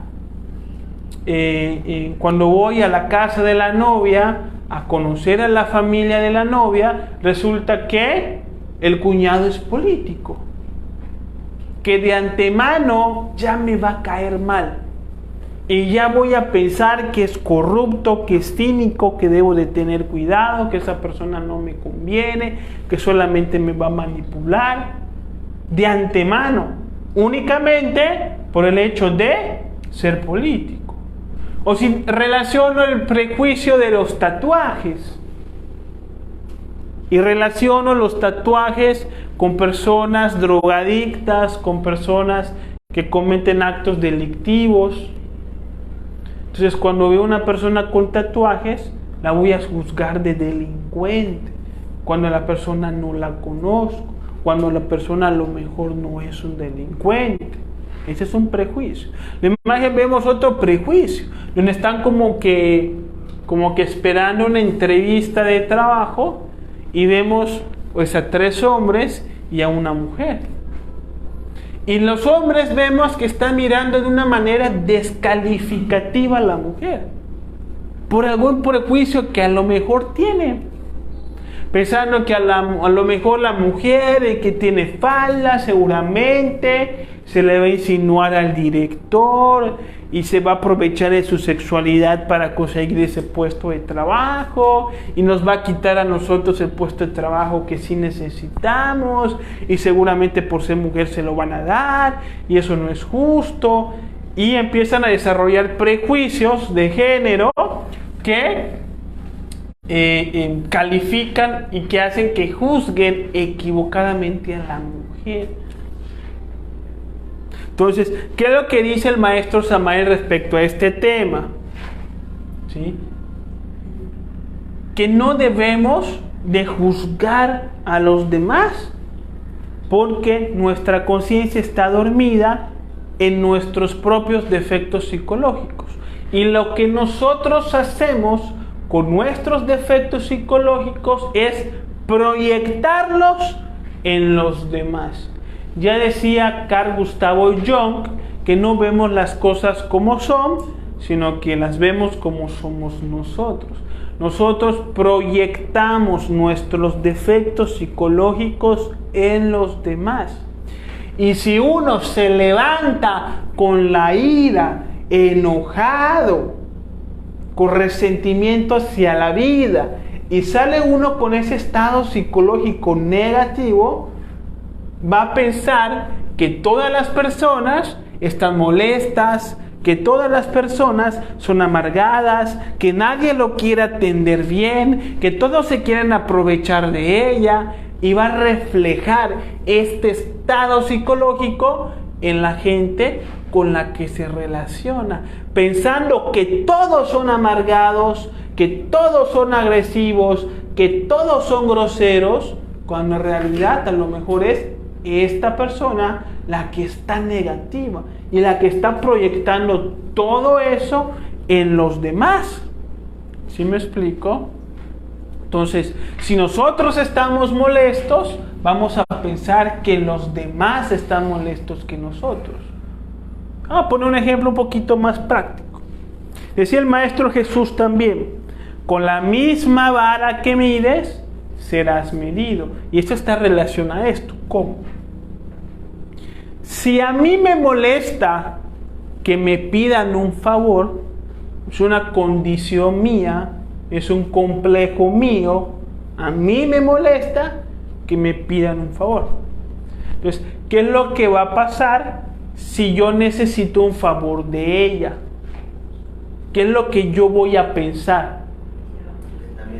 Speaker 1: cuando voy a la casa de la novia a conocer a la familia de la novia, resulta que el cuñado es político? Que de antemano ya me va a caer mal. Y ya voy a pensar que es corrupto, que es cínico, que debo de tener cuidado, que esa persona no me conviene, que solamente me va a manipular. De antemano, únicamente por el hecho de ser político. O si relaciono el prejuicio de los tatuajes. Y relaciono los tatuajes con personas drogadictas, con personas que cometen actos delictivos. Entonces, cuando veo una persona con tatuajes, la voy a juzgar de delincuente. Cuando la persona no la conozco, cuando la persona a lo mejor no es un delincuente. Ese es un prejuicio. La imagen vemos otro prejuicio, donde están como que esperando una entrevista de trabajo y vemos pues a 3 hombres y a una mujer. Y los hombres vemos que están mirando de una manera descalificativa a la mujer, por algún prejuicio que a lo mejor tiene, pensando que a lo mejor la mujer que tiene falda seguramente se le va a insinuar al director y se va a aprovechar de su sexualidad para conseguir ese puesto de trabajo y nos va a quitar a nosotros el puesto de trabajo que sí necesitamos y seguramente por ser mujer se lo van a dar y eso no es justo, y empiezan a desarrollar prejuicios de género que califican y que hacen que juzguen equivocadamente a la mujer. Entonces, ¿qué es lo que dice el maestro Samael respecto a este tema? ¿Sí? Que no debemos de juzgar a los demás porque nuestra conciencia está dormida en nuestros propios defectos psicológicos. Y lo que nosotros hacemos con nuestros defectos psicológicos es proyectarlos en los demás. Ya decía Carl Gustav Jung que no vemos las cosas como son, sino que las vemos como somos nosotros. Nosotros proyectamos nuestros defectos psicológicos en los demás. Y si uno se levanta con la ira, enojado, con resentimiento hacia la vida, y sale uno con ese estado psicológico negativo, va a pensar que todas las personas están molestas, que todas las personas son amargadas, que nadie lo quiere atender bien, que todos se quieren aprovechar de ella, y va a reflejar este estado psicológico en la gente con la que se relaciona, pensando que todos son amargados, que todos son agresivos, que todos son groseros, cuando en realidad a lo mejor es esta persona la que está negativa y la que está proyectando todo eso en los demás. ¿Sí me explico? Entonces, si nosotros estamos molestos, vamos a pensar que los demás están molestos que nosotros. Vamos a poner un ejemplo un poquito más práctico. Decía el Maestro Jesús también: con la misma vara que mides, serás medido. Y esto está relacionado a esto. ¿Cómo? Si a mí me molesta que me pidan un favor, es una condición mía, es un complejo mío, a mí me molesta que me pidan un favor. Entonces, ¿qué es lo que va a pasar si yo necesito un favor de ella? ¿Qué es lo que yo voy a pensar?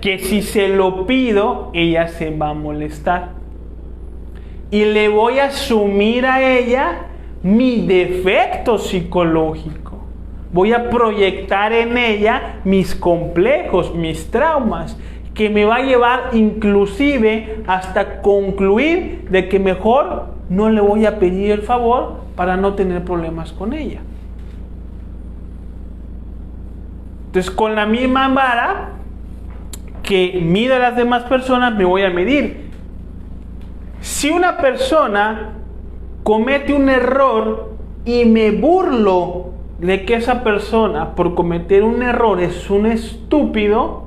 Speaker 1: Que si se lo pido, ella se va a molestar. Y le voy a asumir a ella mi defecto psicológico. Voy a proyectar en ella mis complejos, mis traumas, que me va a llevar inclusive hasta concluir de que mejor no le voy a pedir el favor para no tener problemas con ella. Entonces, con la misma vara que mide a las demás personas, me voy a medir. Si una persona comete un error y me burlo de que esa persona por cometer un error es un estúpido,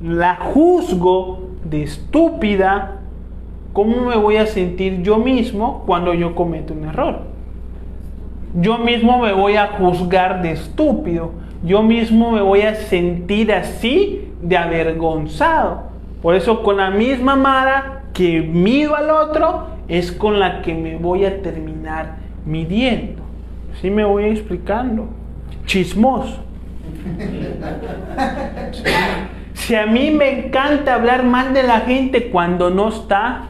Speaker 1: la juzgo de estúpida, ¿cómo me voy a sentir yo mismo cuando yo cometo un error? Yo mismo me voy a juzgar de estúpido, yo mismo me voy a sentir así de avergonzado. Por eso, con la misma vara que mido al otro, es con la que me voy a terminar midiendo. ¿Sí me voy explicando? Chismoso. Si a mí me encanta hablar mal de la gente cuando no está,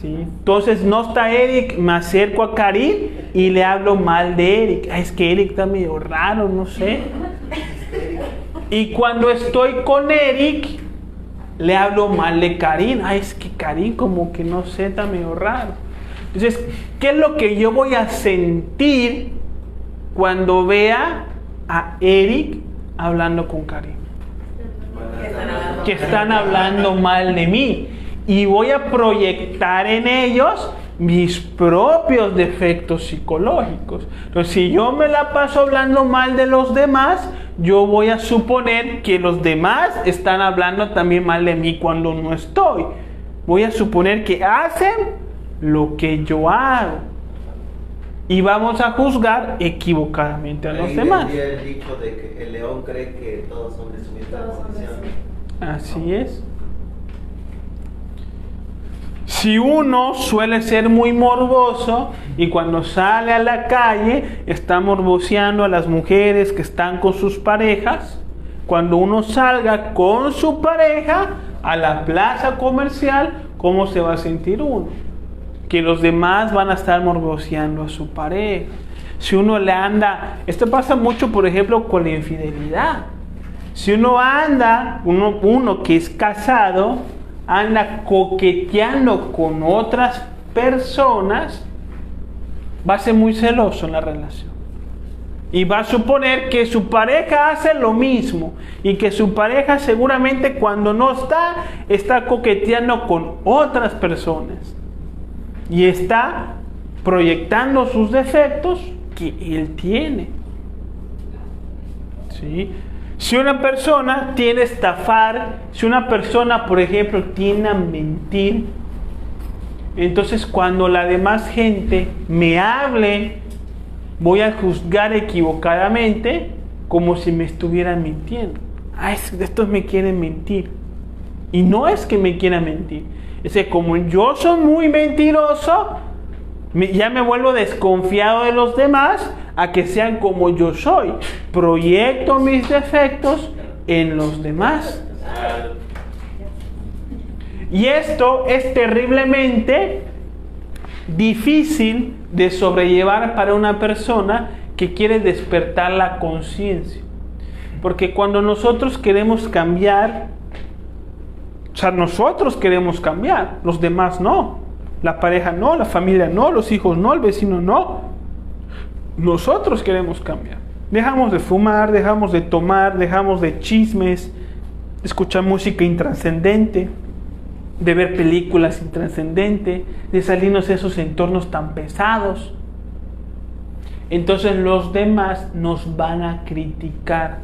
Speaker 1: ¿sí? Entonces no está Eric, me acerco a Karim y le hablo mal de Eric. Ay, es que Eric está medio raro, no sé. Y cuando estoy con Eric, le hablo mal de Karim. Ay, es que Karim como que no sé, está medio raro. Entonces, ¿qué es lo que yo voy a sentir cuando vea a Eric hablando con Karim? Que están hablando mal de mí. Y voy a proyectar en ellos mis propios defectos psicológicos. Entonces, si yo me la paso hablando mal de los demás, yo voy a suponer que los demás están hablando también mal de mí cuando no estoy. Voy a suponer que hacen lo que yo hago. Y vamos a juzgar equivocadamente a los demás.
Speaker 3: El dicho de que el león cree que todos son de su misma condición.
Speaker 1: Así es. Si uno suele ser muy morboso y cuando sale a la calle está morboseando a las mujeres que están con sus parejas, cuando uno salga con su pareja a la plaza comercial, ¿cómo se va a sentir uno? que los demás van a estar morboseando a su pareja. Si uno le anda, esto pasa mucho, por ejemplo, con la infidelidad. Si uno anda, uno que es casado, anda coqueteando con otras personas, va a ser muy celoso en la relación. Y va a suponer que su pareja hace lo mismo. Y que su pareja seguramente cuando no está coqueteando con otras personas. Y está proyectando sus defectos que él tiene. ¿Sí? Si una persona tiende a estafar, si una persona, por ejemplo, tiende a mentir, entonces cuando la demás gente me hable, voy a juzgar equivocadamente como si me estuvieran mintiendo. Estos me quieren mentir. Y no es que me quieran mentir. Es que como yo soy muy mentiroso, ya me vuelvo desconfiado de los demás a que sean como yo soy. Proyecto mis defectos en los demás. Y esto es terriblemente difícil de sobrellevar para una persona que quiere despertar la conciencia. Porque cuando nosotros queremos cambiar, o sea, nosotros queremos cambiar, los demás no. La pareja no, la familia no, los hijos no, el vecino no. Nosotros queremos cambiar. Dejamos de fumar, dejamos de tomar, dejamos de chismes, de escuchar música intrascendente, de ver películas intrascendentes, de salirnos de esos entornos tan pesados. Entonces los demás nos van a criticar.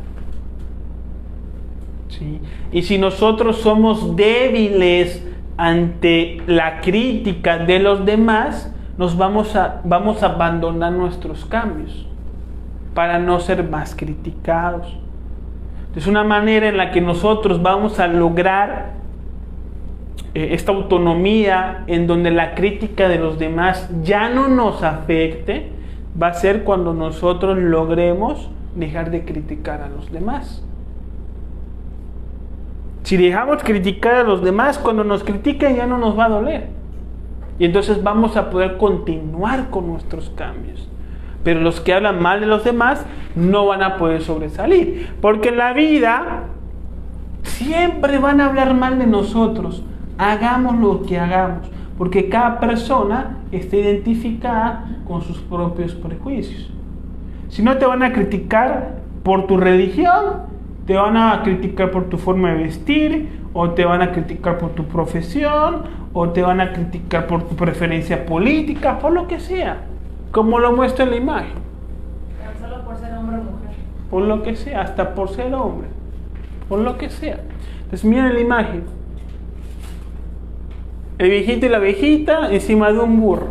Speaker 1: ¿Sí? Y si nosotros somos débiles ante la crítica de los demás, vamos a abandonar nuestros cambios para no ser más criticados. Es una manera en la que nosotros vamos a lograr esta autonomía en donde la crítica de los demás ya no nos afecte, va a ser cuando nosotros logremos dejar de criticar a los demás. Si dejamos criticar a los demás, cuando nos critiquen ya no nos va a doler. Y entonces vamos a poder continuar con nuestros cambios. Pero los que hablan mal de los demás no van a poder sobresalir. Porque en la vida siempre van a hablar mal de nosotros. Hagamos lo que hagamos. Porque cada persona está identificada con sus propios prejuicios. Si no te van a criticar por tu religión, te van a criticar por tu forma de vestir, o te van a criticar por tu profesión, o te van a criticar por tu preferencia política, por lo que sea, como lo muestra en la imagen.
Speaker 2: Solo por ser hombre o mujer.
Speaker 1: Por lo que sea, hasta por ser hombre, por lo que sea. Entonces miren la imagen. El viejito y la viejita encima de un burro.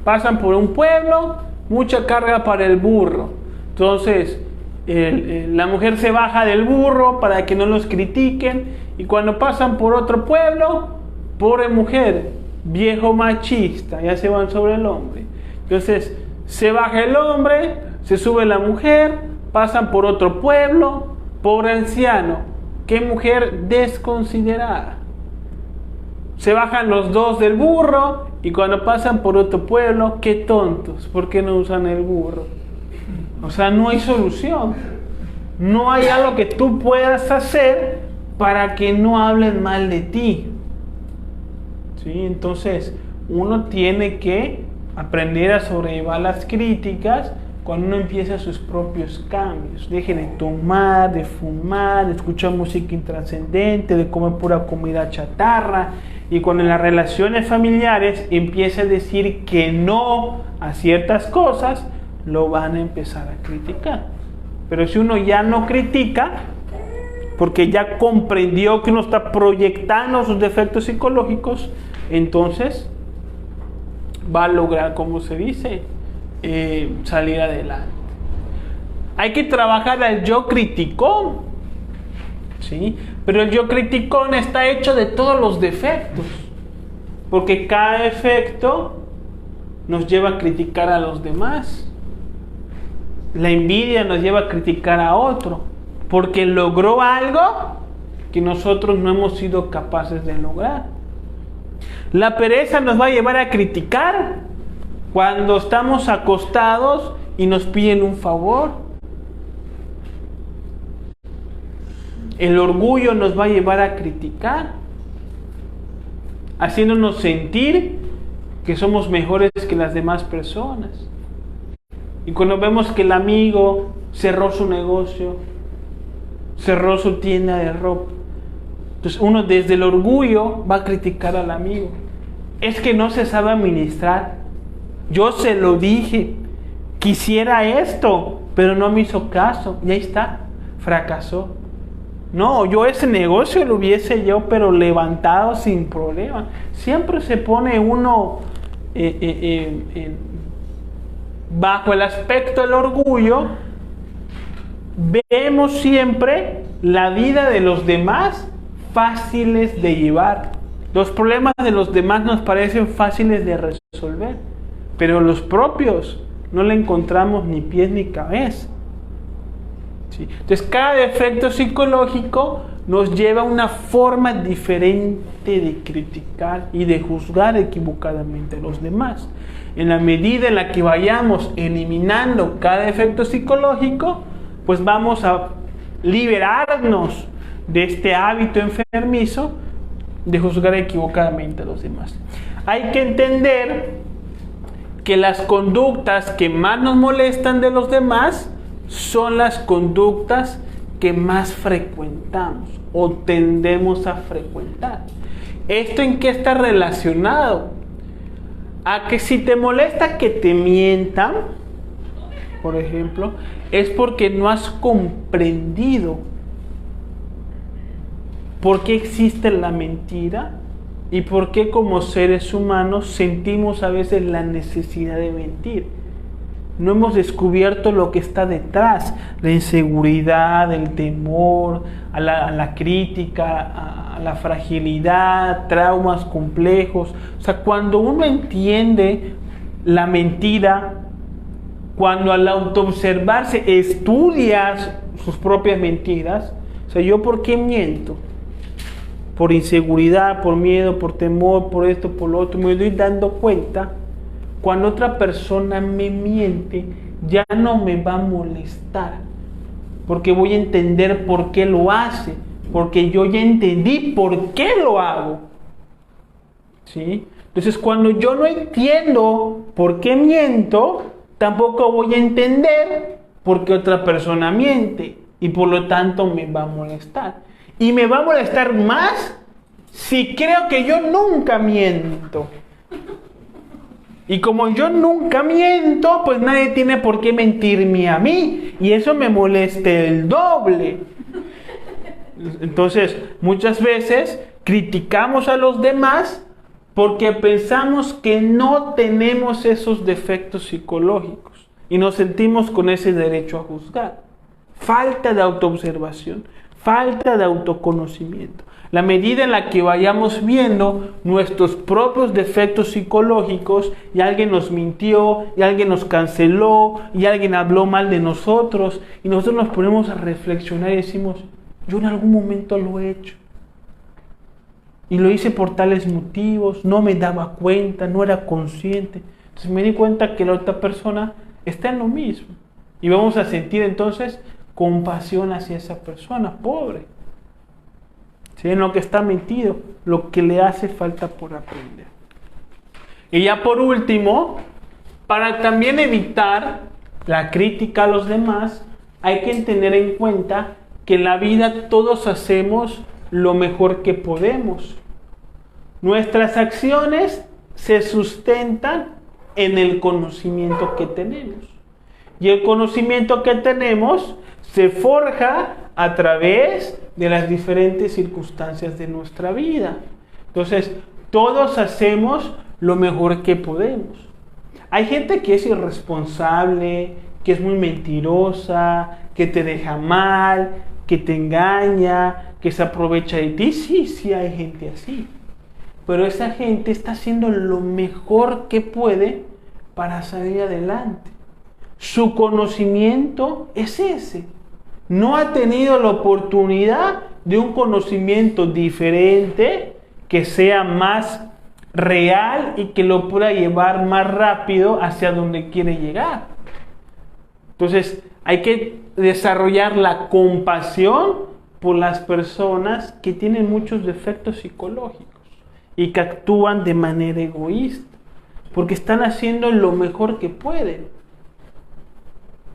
Speaker 1: Pasan por un pueblo, mucha carga para el burro. Entonces la mujer se baja del burro para que no los critiquen, y cuando pasan por otro pueblo, pobre mujer, viejo machista, ya se van sobre el hombre. Entonces se baja el hombre, se sube la mujer, pasan por otro pueblo, pobre anciano, qué mujer desconsiderada. Se bajan los dos del burro, y cuando pasan por otro pueblo, qué tontos, ¿por qué no usan el burro? O sea, no hay solución. No hay algo que tú puedas hacer para que no hablen mal de ti. ¿Sí? Entonces, uno tiene que aprender a sobrellevar las críticas cuando uno empieza sus propios cambios. Deje de tomar, de fumar, de escuchar música intrascendente, de comer pura comida chatarra. Y cuando en las relaciones familiares empieza a decir que no a ciertas cosas, lo van a empezar a criticar. Pero si uno ya no critica, porque ya comprendió que uno está proyectando sus defectos psicológicos, entonces va a lograr, como se dice, salir adelante. Hay que trabajar al yo criticón, ¿sí? Pero el yo criticón está hecho de todos los defectos, porque cada defecto nos lleva a criticar a los demás. La envidia nos lleva a criticar a otro, porque logró algo que nosotros no hemos sido capaces de lograr. La pereza nos va a llevar a criticar cuando estamos acostados y nos piden un favor. El orgullo nos va a llevar a criticar, haciéndonos sentir que somos mejores que las demás personas. Y cuando vemos que el amigo cerró su negocio, cerró su tienda de ropa, entonces uno desde el orgullo va a criticar al amigo. Es que no se sabe administrar. Yo se lo dije, quisiera esto, pero no me hizo caso. Y ahí está, fracasó. No, yo ese negocio lo hubiese yo, pero levantado sin problema. Siempre se pone uno bajo el aspecto del orgullo. Vemos siempre la vida de los demás fáciles de llevar. Los problemas de los demás nos parecen fáciles de resolver, pero los propios no le encontramos ni pies ni cabeza. ¿Sí? Entonces cada defecto psicológico nos lleva a una forma diferente de criticar y de juzgar equivocadamente a los demás. En la medida en la que vayamos eliminando cada defecto psicológico, pues vamos a liberarnos de este hábito enfermizo de juzgar equivocadamente a los demás. Hay que entender que las conductas que más nos molestan de los demás son las conductas que más frecuentamos o tendemos a frecuentar. ¿Esto en qué está relacionado? A que si te molesta que te mientan, por ejemplo, es porque no has comprendido por qué existe la mentira y por qué como seres humanos sentimos a veces la necesidad de mentir. No hemos descubierto lo que está detrás, la inseguridad, el temor, a la crítica, a la fragilidad, traumas complejos. O sea, cuando uno entiende la mentira, cuando al autoobservarse estudias sus propias mentiras, o sea, ¿yo por qué miento? Por inseguridad, por miedo, por temor, por esto, por lo otro, me doy dando cuenta. Cuando otra persona me miente, ya no me va a molestar, porque voy a entender por qué lo hace, porque yo ya entendí por qué lo hago. ¿Sí? Entonces, cuando yo no entiendo por qué miento, tampoco voy a entender por qué otra persona miente, y por lo tanto me va a molestar. Y me va a molestar más si creo que yo nunca miento. Y como yo nunca miento, pues nadie tiene por qué mentirme a mí. Y eso me molesta el doble. Entonces, muchas veces criticamos a los demás porque pensamos que no tenemos esos defectos psicológicos. Y nos sentimos con ese derecho a juzgar. Falta de autoobservación, falta de autoconocimiento. La medida en la que vayamos viendo nuestros propios defectos psicológicos y alguien nos mintió, y alguien nos canceló, y alguien habló mal de nosotros, y nosotros nos ponemos a reflexionar y decimos, yo en algún momento lo he hecho. Y lo hice por tales motivos, no me daba cuenta, no era consciente. Entonces me di cuenta que la otra persona está en lo mismo. Y vamos a sentir entonces compasión hacia esa persona, pobre. ¿Sí? En lo que está metido, lo que le hace falta por aprender. Y ya por último, para también evitar la crítica a los demás, hay que tener en cuenta que en la vida todos hacemos lo mejor que podemos. Nuestras acciones se sustentan en el conocimiento que tenemos. Y el conocimiento que tenemos se forja a través de las diferentes circunstancias de nuestra vida. Entonces, todos hacemos lo mejor que podemos. Hay gente que es irresponsable, que es muy mentirosa, que te deja mal, que te engaña, que se aprovecha de ti. Sí, hay gente así. Pero esa gente está haciendo lo mejor que puede para salir adelante. Su conocimiento es ese. No ha tenido la oportunidad de un conocimiento diferente que sea más real y que lo pueda llevar más rápido hacia donde quiere llegar. Entonces, hay que desarrollar la compasión por las personas que tienen muchos defectos psicológicos y que actúan de manera egoísta, porque están haciendo lo mejor que pueden.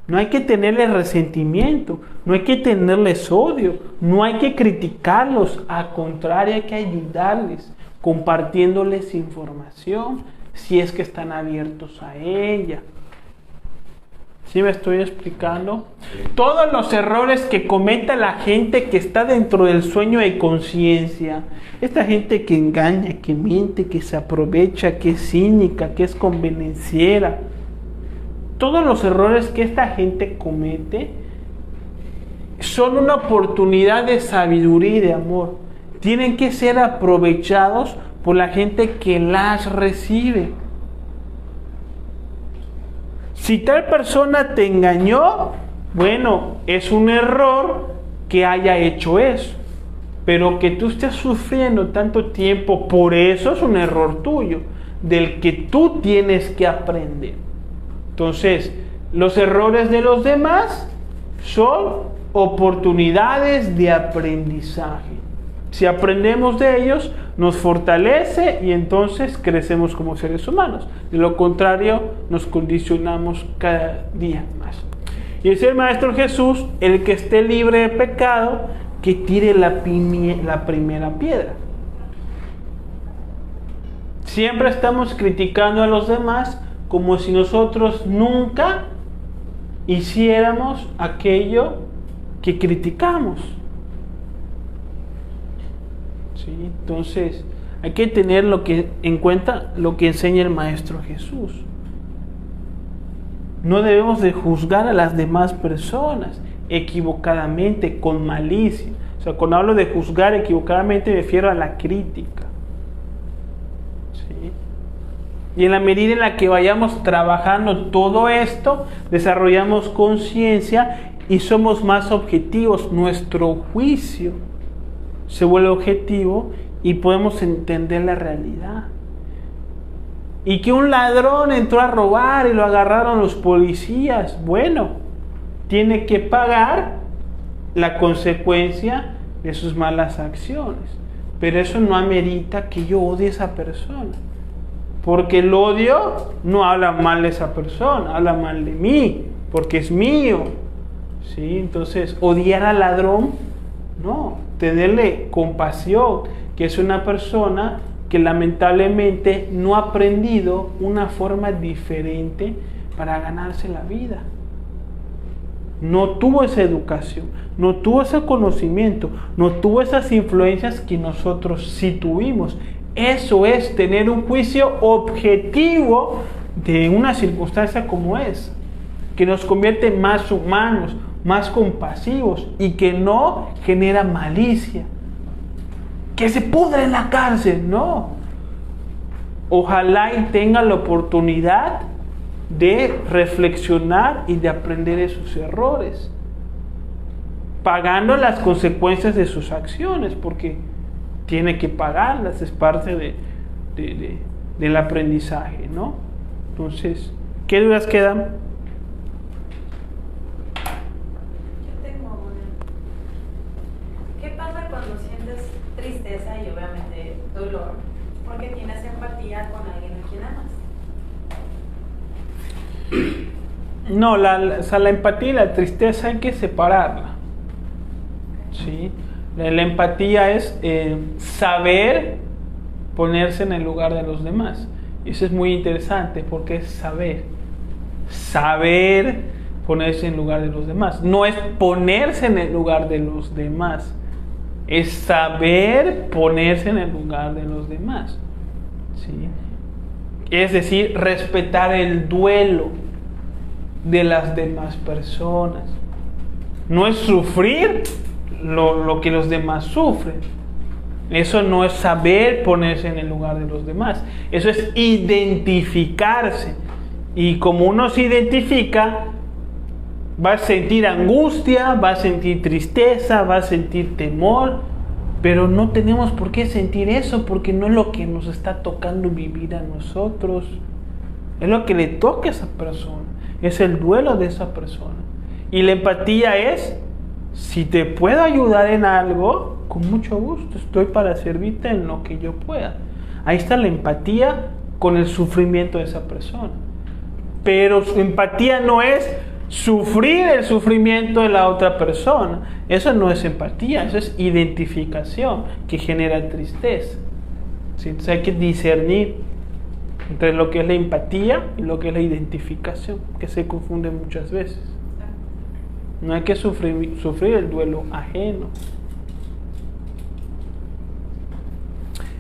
Speaker 1: No hay que tenerles resentimiento, no hay que tenerles odio, no hay que criticarlos, al contrario, hay que ayudarles, compartiéndoles información, si es que están abiertos a ella. ¿Sí me estoy explicando? Todos los errores que cometa la gente que está dentro del sueño de conciencia, esta gente que engaña, que miente, que se aprovecha, que es cínica, que es convenenciera, todos los errores que esta gente comete son una oportunidad de sabiduría y de amor. Tienen que ser aprovechados por la gente que las recibe. Si tal persona te engañó, bueno, es un error que haya hecho eso. Pero que tú estés sufriendo tanto tiempo por eso es un error tuyo, del que tú tienes que aprender. Entonces, los errores de los demás son oportunidades de aprendizaje. Si aprendemos de ellos, nos fortalece y entonces crecemos como seres humanos. De lo contrario, nos condicionamos cada día más. Y dice el Maestro Jesús, el que esté libre de pecado, que tire la primera piedra. Siempre estamos criticando a los demás como si nosotros nunca hiciéramos aquello que criticamos. ¿Sí? Entonces, hay que tener en cuenta lo que enseña el Maestro Jesús. No debemos de juzgar a las demás personas equivocadamente, con malicia. O sea, cuando hablo de juzgar equivocadamente me refiero a la crítica. ¿Sí? Y en la medida en la que vayamos trabajando todo esto, desarrollamos conciencia y somos más objetivos. Nuestro juicio se vuelve objetivo y podemos entender la realidad. Y que un ladrón entró a robar y lo agarraron los policías, bueno, tiene que pagar la consecuencia de sus malas acciones. Pero eso no amerita que yo odie a esa persona. Porque el odio no habla mal de esa persona, habla mal de mí, porque es mío. ¿Sí? Entonces, odiar al ladrón, no. Tenerle compasión, que es una persona que lamentablemente no ha aprendido una forma diferente para ganarse la vida. No tuvo esa educación, no tuvo ese conocimiento, no tuvo esas influencias que nosotros sí tuvimos. Eso es tener un juicio objetivo de una circunstancia como es, que nos convierte más humanos, más compasivos y que no genera malicia. Que se pudra en la cárcel, no. Ojalá y tenga la oportunidad de reflexionar y de aprender de sus errores, pagando las consecuencias de sus acciones, porque tiene que pagarlas, es parte del aprendizaje, ¿no? Entonces, ¿qué dudas quedan?
Speaker 2: Tristeza y obviamente dolor, porque tienes empatía con alguien a quien amas.
Speaker 1: No, la empatía y la tristeza hay que separarla. ¿Sí? La empatía es saber ponerse en el lugar de los demás. Y eso es muy interesante porque es saber ponerse en el lugar de los demás. No es ponerse en el lugar de los demás. Es saber ponerse en el lugar de los demás. ¿Sí? Es decir, respetar el duelo de las demás personas. No es sufrir lo que los demás sufren. Eso no es saber ponerse en el lugar de los demás. Eso es identificarse. Y como uno se identifica, va a sentir angustia, va a sentir tristeza, va a sentir temor, Pero no tenemos por qué sentir eso, porque no es lo que nos está tocando vivir a nosotros. Es lo que le toca a esa persona. Es el duelo de esa persona. Y la empatía es, si te puedo ayudar en algo, con mucho gusto, estoy para servirte en lo que yo pueda. Ahí está la empatía con el sufrimiento de esa persona. Pero su empatía no es sufrir el sufrimiento de la otra persona. Eso no es empatía, eso es identificación que genera tristeza. ¿Sí? Entonces hay que discernir entre lo que es la empatía y lo que es la identificación, que se confunde muchas veces. No hay que sufrir el duelo ajeno.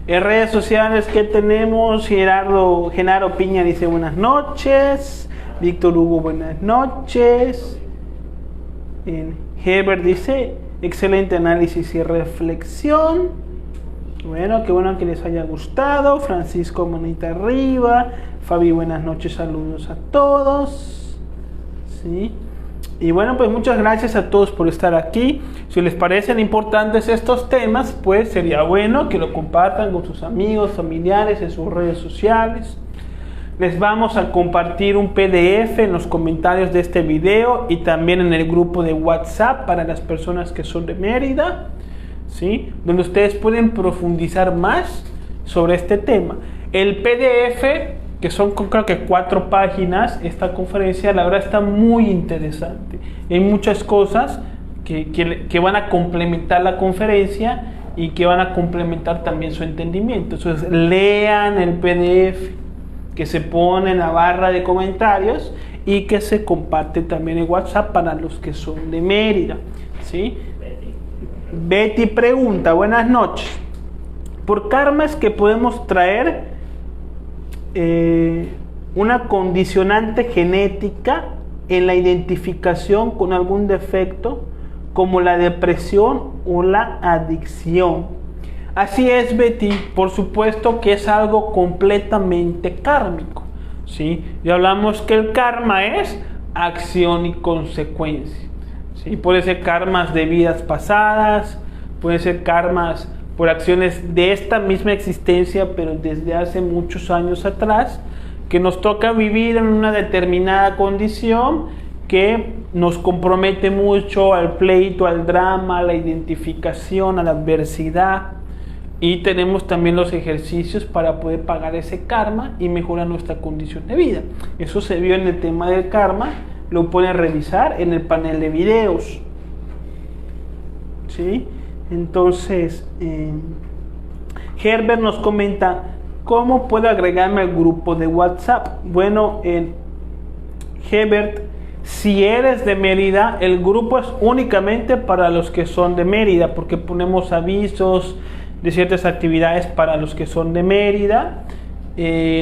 Speaker 1: En redes sociales, ¿qué tenemos? Genaro Piña dice buenas noches. Víctor Hugo, buenas noches. Heber dice excelente análisis y reflexión. Bueno, qué bueno que les haya gustado. Francisco, manita arriba. Fabi, buenas noches, saludos a todos. ¿Sí? Y bueno, pues muchas gracias a todos por estar aquí. Si les parecen importantes estos temas, pues sería bueno que lo compartan con sus amigos, familiares, en sus redes sociales. Les vamos a compartir un PDF en los comentarios de este video y también en el grupo de WhatsApp para las personas que son de Mérida, ¿sí? Donde ustedes pueden profundizar más sobre este tema. El PDF, que son creo que 4 páginas, esta conferencia la verdad está muy interesante. Hay muchas cosas que van a complementar la conferencia y que van a complementar también su entendimiento. Entonces lean el PDF que se pone en la barra de comentarios y que se comparte también en WhatsApp para los que son de Mérida, ¿sí? Betty pregunta, buenas noches. Por karmas que podemos traer una condicionante genética en la identificación con algún defecto como la depresión o la adicción. Así es, Betty, por supuesto que es algo completamente kármico, ¿sí? Ya hablamos que el karma es acción y consecuencia, ¿sí? Puede ser karmas de vidas pasadas, puede ser karmas por acciones de esta misma existencia, pero desde hace muchos años atrás, que nos toca vivir en una determinada condición que nos compromete mucho al pleito, al drama, a la identificación, a la adversidad. Y tenemos también los ejercicios para poder pagar ese karma y mejorar nuestra condición de vida. Eso se vio en el tema del karma, lo pueden revisar en el panel de videos, ¿sí? Entonces, Herbert nos comenta, ¿cómo puedo agregarme al grupo de WhatsApp? Bueno, Herbert, si eres de Mérida, el grupo es únicamente para los que son de Mérida, porque ponemos avisos de ciertas actividades para los que son de Mérida.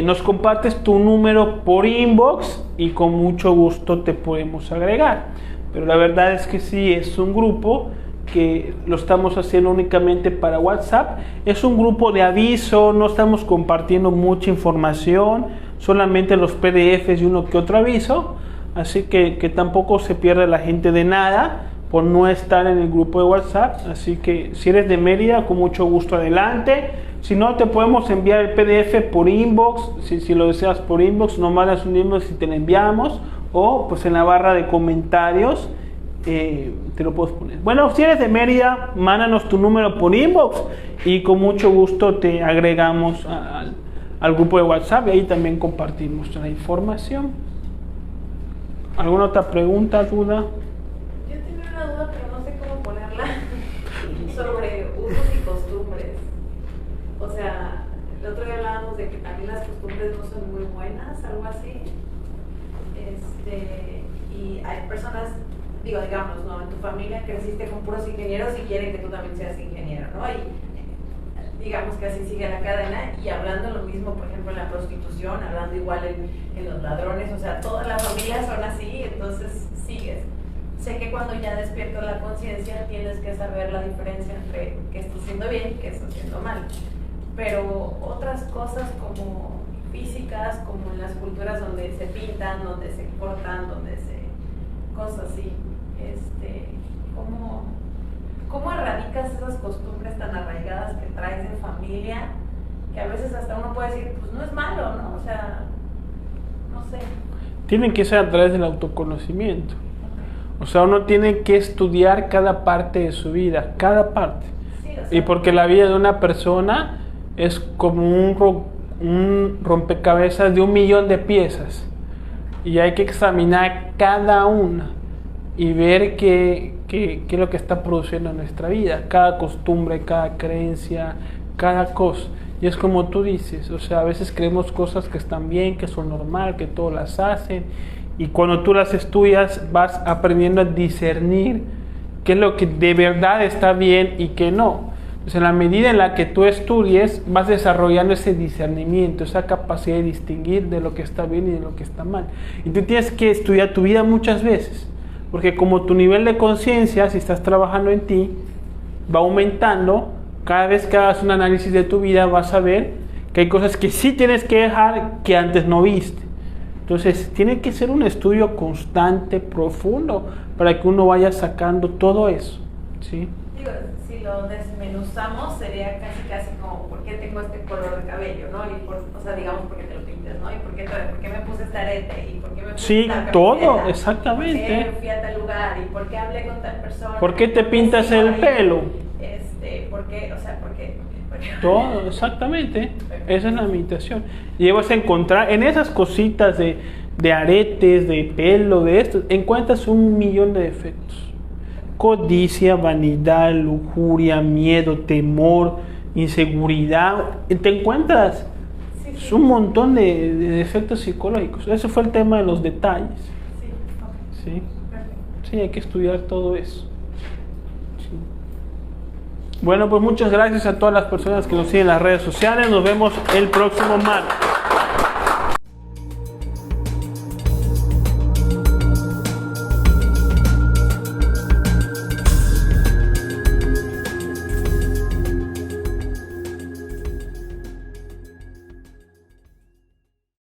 Speaker 1: Nos compartes tu número por inbox y con mucho gusto te podemos agregar. Pero la verdad es que sí, es un grupo que lo estamos haciendo únicamente para WhatsApp. Es un grupo de aviso, no estamos compartiendo mucha información, solamente los PDFs y uno que otro aviso. Así que tampoco se pierde la gente de nada por no estar en el grupo de WhatsApp. Así que si eres de Mérida, con mucho gusto adelante. Si no, te podemos enviar el PDF por inbox. Si lo deseas por inbox, nos mandas un inbox y te lo enviamos. O pues en la barra de comentarios te lo puedes poner. Bueno, si eres de Mérida, mándanos tu número por inbox y con mucho gusto te agregamos al grupo de WhatsApp y ahí también compartimos la información. ¿Alguna otra pregunta, duda?
Speaker 2: Yo tengo una duda, pero no sé cómo ponerla, sobre usos y costumbres. O sea, el otro día hablábamos de que también las costumbres no son muy buenas, algo así. Y hay personas, digamos, ¿no? En tu familia creciste con puros ingenieros y quieren que tú también seas ingeniero, ¿no? Y digamos que así sigue la cadena. Y hablando lo mismo, por ejemplo, en la prostitución, hablando igual en los ladrones, o sea, todas las familias son así, entonces sigues. Sé que cuando ya despiertas la conciencia tienes que saber la diferencia entre qué estás haciendo bien y qué estás haciendo mal. Pero otras cosas como físicas, como en las culturas donde se pintan, donde se cortan, donde se... cosas así, ¿cómo erradicas esas costumbres tan arraigadas que traes de familia? Que a veces hasta uno puede decir, pues no es malo, ¿no? O sea, no sé.
Speaker 1: Tienen que ser a través del autoconocimiento. O sea, uno tiene que estudiar cada parte de su vida, cada parte.
Speaker 2: Sí, o sea,
Speaker 1: Y porque la vida de una persona es como un rompecabezas de 1.000.000 de piezas. Y hay que examinar cada una y ver qué es lo que está produciendo en nuestra vida. Cada costumbre, cada creencia, cada cosa. Y es como tú dices, o sea, a veces creemos cosas que están bien, que son normal, que todos las hacen. Y cuando tú las estudias vas aprendiendo a discernir qué es lo que de verdad está bien y qué no. Entonces, en la medida en la que tú estudies, vas desarrollando ese discernimiento, esa capacidad de distinguir de lo que está bien y de lo que está mal. Y tú tienes que estudiar tu vida muchas veces, porque como tu nivel de conciencia, si estás trabajando en ti, va aumentando. Cada vez que hagas un análisis de tu vida, vas a ver que hay cosas que sí tienes que dejar que antes no viste. Entonces, tiene que ser un estudio constante, profundo, para que uno vaya sacando todo eso, ¿sí?
Speaker 2: Digo, si lo desmenuzamos, sería casi como, ¿por qué tengo este color de cabello, no? Y o sea, digamos, ¿por qué te lo pintas, no? ¿Y por qué me puse este arete? ¿Y por qué me puse
Speaker 1: Sí,
Speaker 2: esta
Speaker 1: todo,
Speaker 2: camiseta?
Speaker 1: exactamente.
Speaker 2: ¿Por qué fui a tal lugar? ¿Y por qué hablé con tal persona?
Speaker 1: ¿Por qué te pintas
Speaker 2: sigo
Speaker 1: el
Speaker 2: ahí?
Speaker 1: pelo?
Speaker 2: ¿Por qué? O sea, ¿por qué?
Speaker 1: Todo, exactamente. Esa es la meditación. Y vas a encontrar en esas cositas de aretes, de pelo, de esto, encuentras 1.000.000 de defectos. Codicia, vanidad, lujuria, miedo, temor, inseguridad. Te encuentras un montón de defectos psicológicos. Ese fue el tema de los detalles. ¿Sí? Sí, hay que estudiar todo eso. Bueno, pues muchas gracias a todas las personas que nos siguen en las redes sociales. Nos vemos el próximo martes.